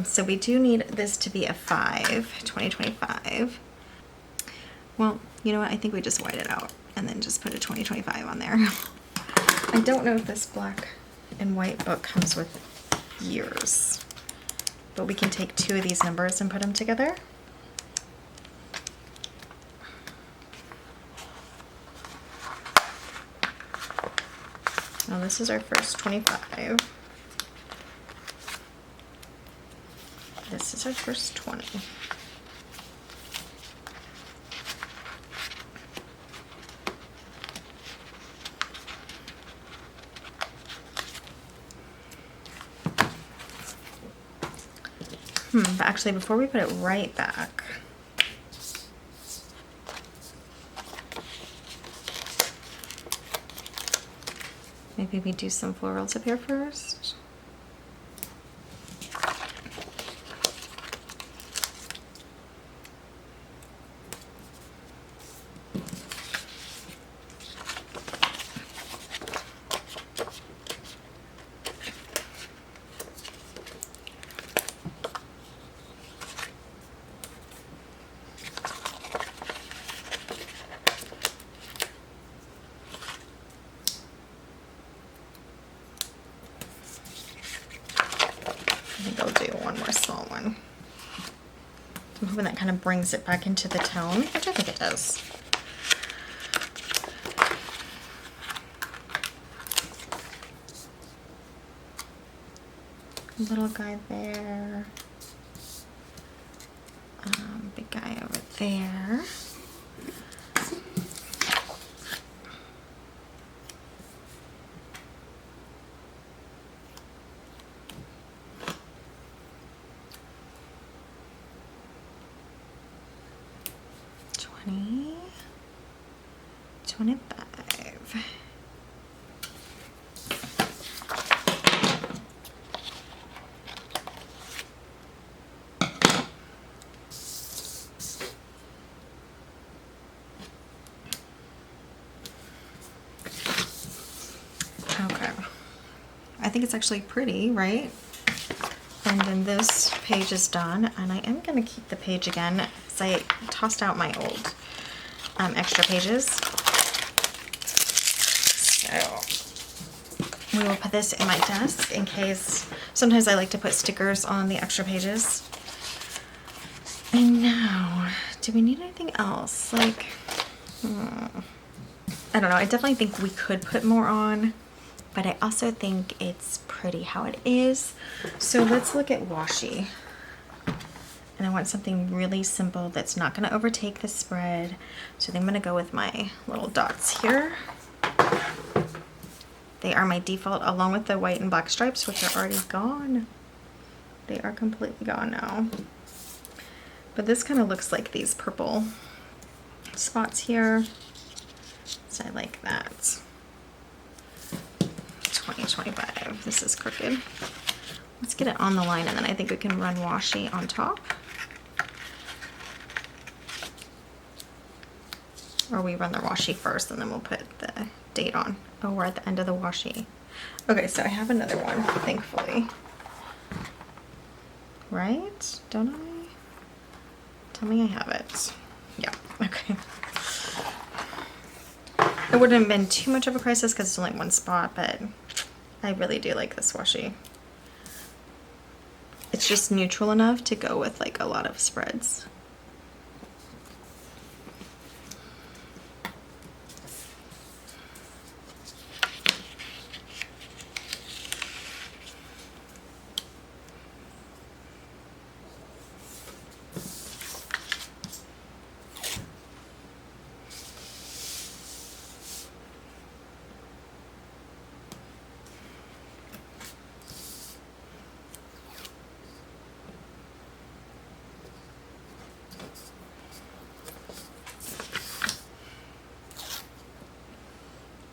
So we do need this to be a 2025. Well, you know what? I think we just white it out and then just put a 2025 on there. I don't know if this black and white book comes with years, but we can take two of these numbers and put them together. Now this is our first 25. This is our first 20. But actually, before we put it right back, maybe we do some florals up here first. I think I'll do one more small one. I'm hoping that kind of brings it back into the tone, which I think it does. Little guy there. Big guy over there. $20, $25. think it's actually pretty, right? And then this page is done, and I am gonna keep the page again because I tossed out my old extra pages. So we will put this in my desk in case, sometimes I like to put stickers on the extra pages. And now, do we need anything else? Like, I don't know, I definitely think we could put more on, but I also think it's pretty how it is. So let's look at washi. And I want something really simple that's not gonna overtake the spread. So then I'm gonna go with my little dots here. They are my default, along with the white and black stripes, which are already gone. They are completely gone now. But this kind of looks like these purple spots here. So I like that. 2025. This is crooked. Let's get it on the line, and then I think we can run washi on top. Or we run the washi first, and then we'll put the date on. Oh, we're at the end of the washi. Okay, so I have another one, thankfully. Right? Don't I? Tell me I have it. Yeah, okay. It wouldn't have been too much of a crisis because it's only one spot, but I really do like this washi. It's just neutral enough to go with like a lot of spreads.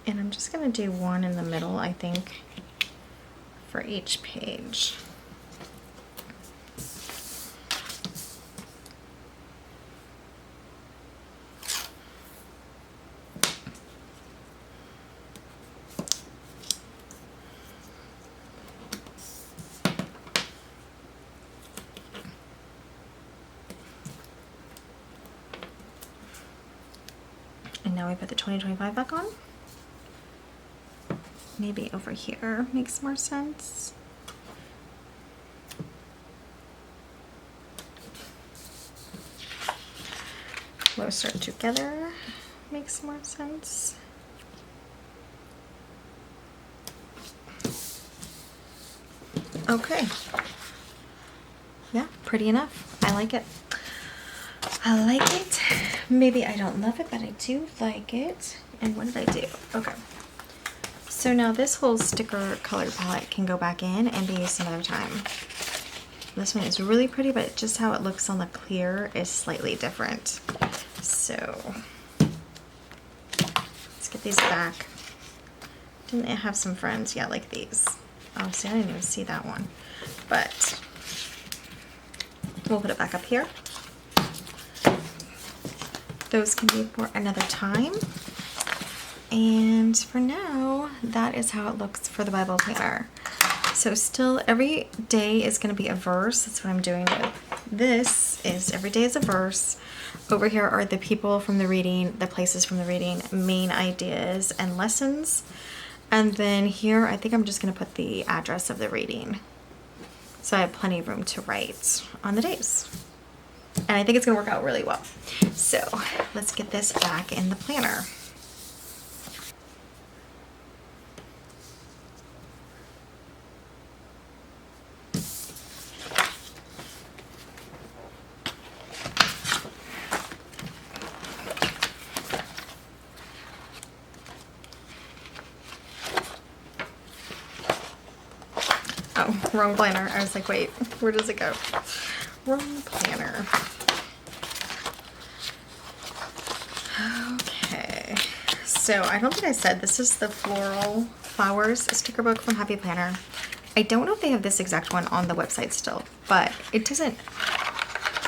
And I'm just gonna do one in the middle, I think, for each page. And now we put the 2025 back on. Maybe over here makes more sense. Closer together makes more sense. Okay. Yeah, pretty enough. I like it. I like it. Maybe I don't love it, but I do like it. And what did I do? Okay. So now this whole sticker color palette can go back in and be used some other time. This one is really pretty, but just how it looks on the clear is slightly different. So let's get these back. Didn't it have some friends? Yeah, like these. Oh, see, I didn't even see that one. But we'll put it back up here. Those can be for another time. And for now, that is how it looks for the Bible planner. So still every day is going to be a verse. That's what I'm doing with this, is every day is a verse. Over here are the people from the reading, the places from the reading, main ideas and lessons. And then here, I think I'm just going to put the address of the reading. So I have plenty of room to write on the days. And I think it's going to work out really well. So let's get this back in the planner. Oh, wrong planner. I was like, wait, where does it go? Wrong planner. Okay, so I don't think I said this is the Floral Flowers sticker book from Happy Planner. I don't know if they have this exact one on the website still, but it doesn't,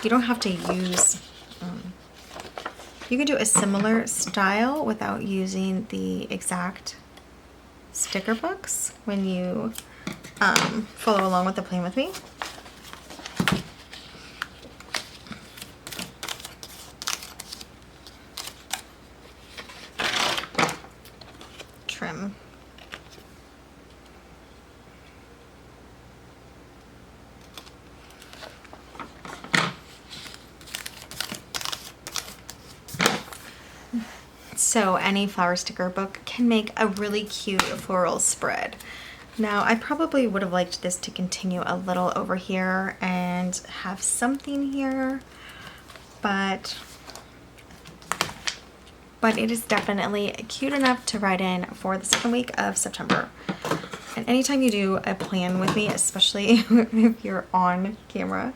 you don't have to use, you can do a similar style without using the exact sticker books when you follow along with the plan with me. Trim. So any flower sticker book can make a really cute floral spread. Now I probably would have liked this to continue a little over here and have something here, but it is definitely cute enough to write in for the second week of September. And anytime you do a plan with me, especially if you're on camera,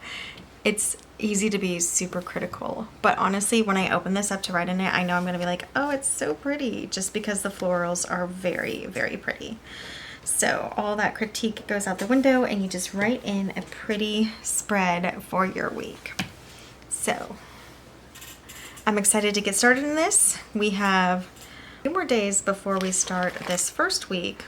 it's easy to be super critical. But honestly, when I open this up to write in it, I know I'm going to be like, oh, it's so pretty, just because the florals are very, very pretty. So all that critique goes out the window and you just write in a pretty spread for your week. So I'm excited to get started in this. We have 2 more days before we start this first week.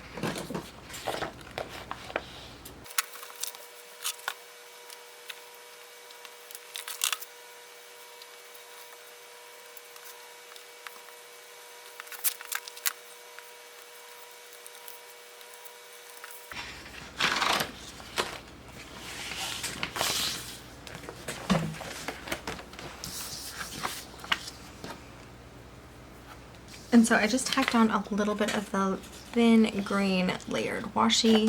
And so I just tacked on a little bit of the thin green layered washi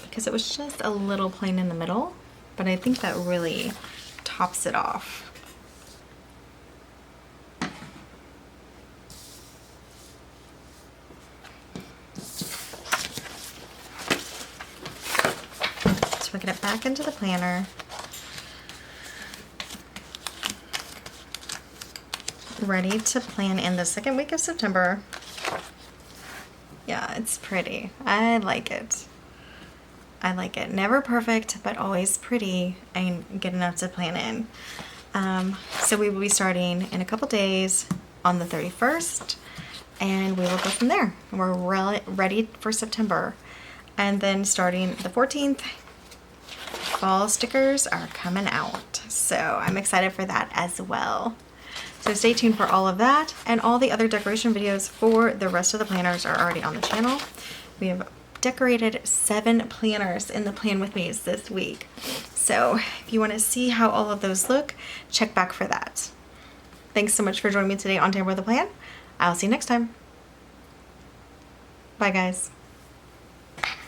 because it was just a little plain in the middle, but I think that really tops it off. So we're gonna get it back into the planner. Ready to plan in the second week of September. Yeah, it's pretty. I like it. I like it. Never perfect, but always pretty and good enough to plan in. So we will be starting in a couple days on the 31st, and we will go from there. We're ready for September. And then starting the 14th, fall stickers are coming out. So I'm excited for that as well. So stay tuned for all of that, and all the other decoration videos for the rest of the planners are already on the channel. We have decorated 7 planners in the Plan With Me's this week. So if you want to see how all of those look, check back for that. Thanks so much for joining me today on Tamper with a Plan. I'll see you next time. Bye guys.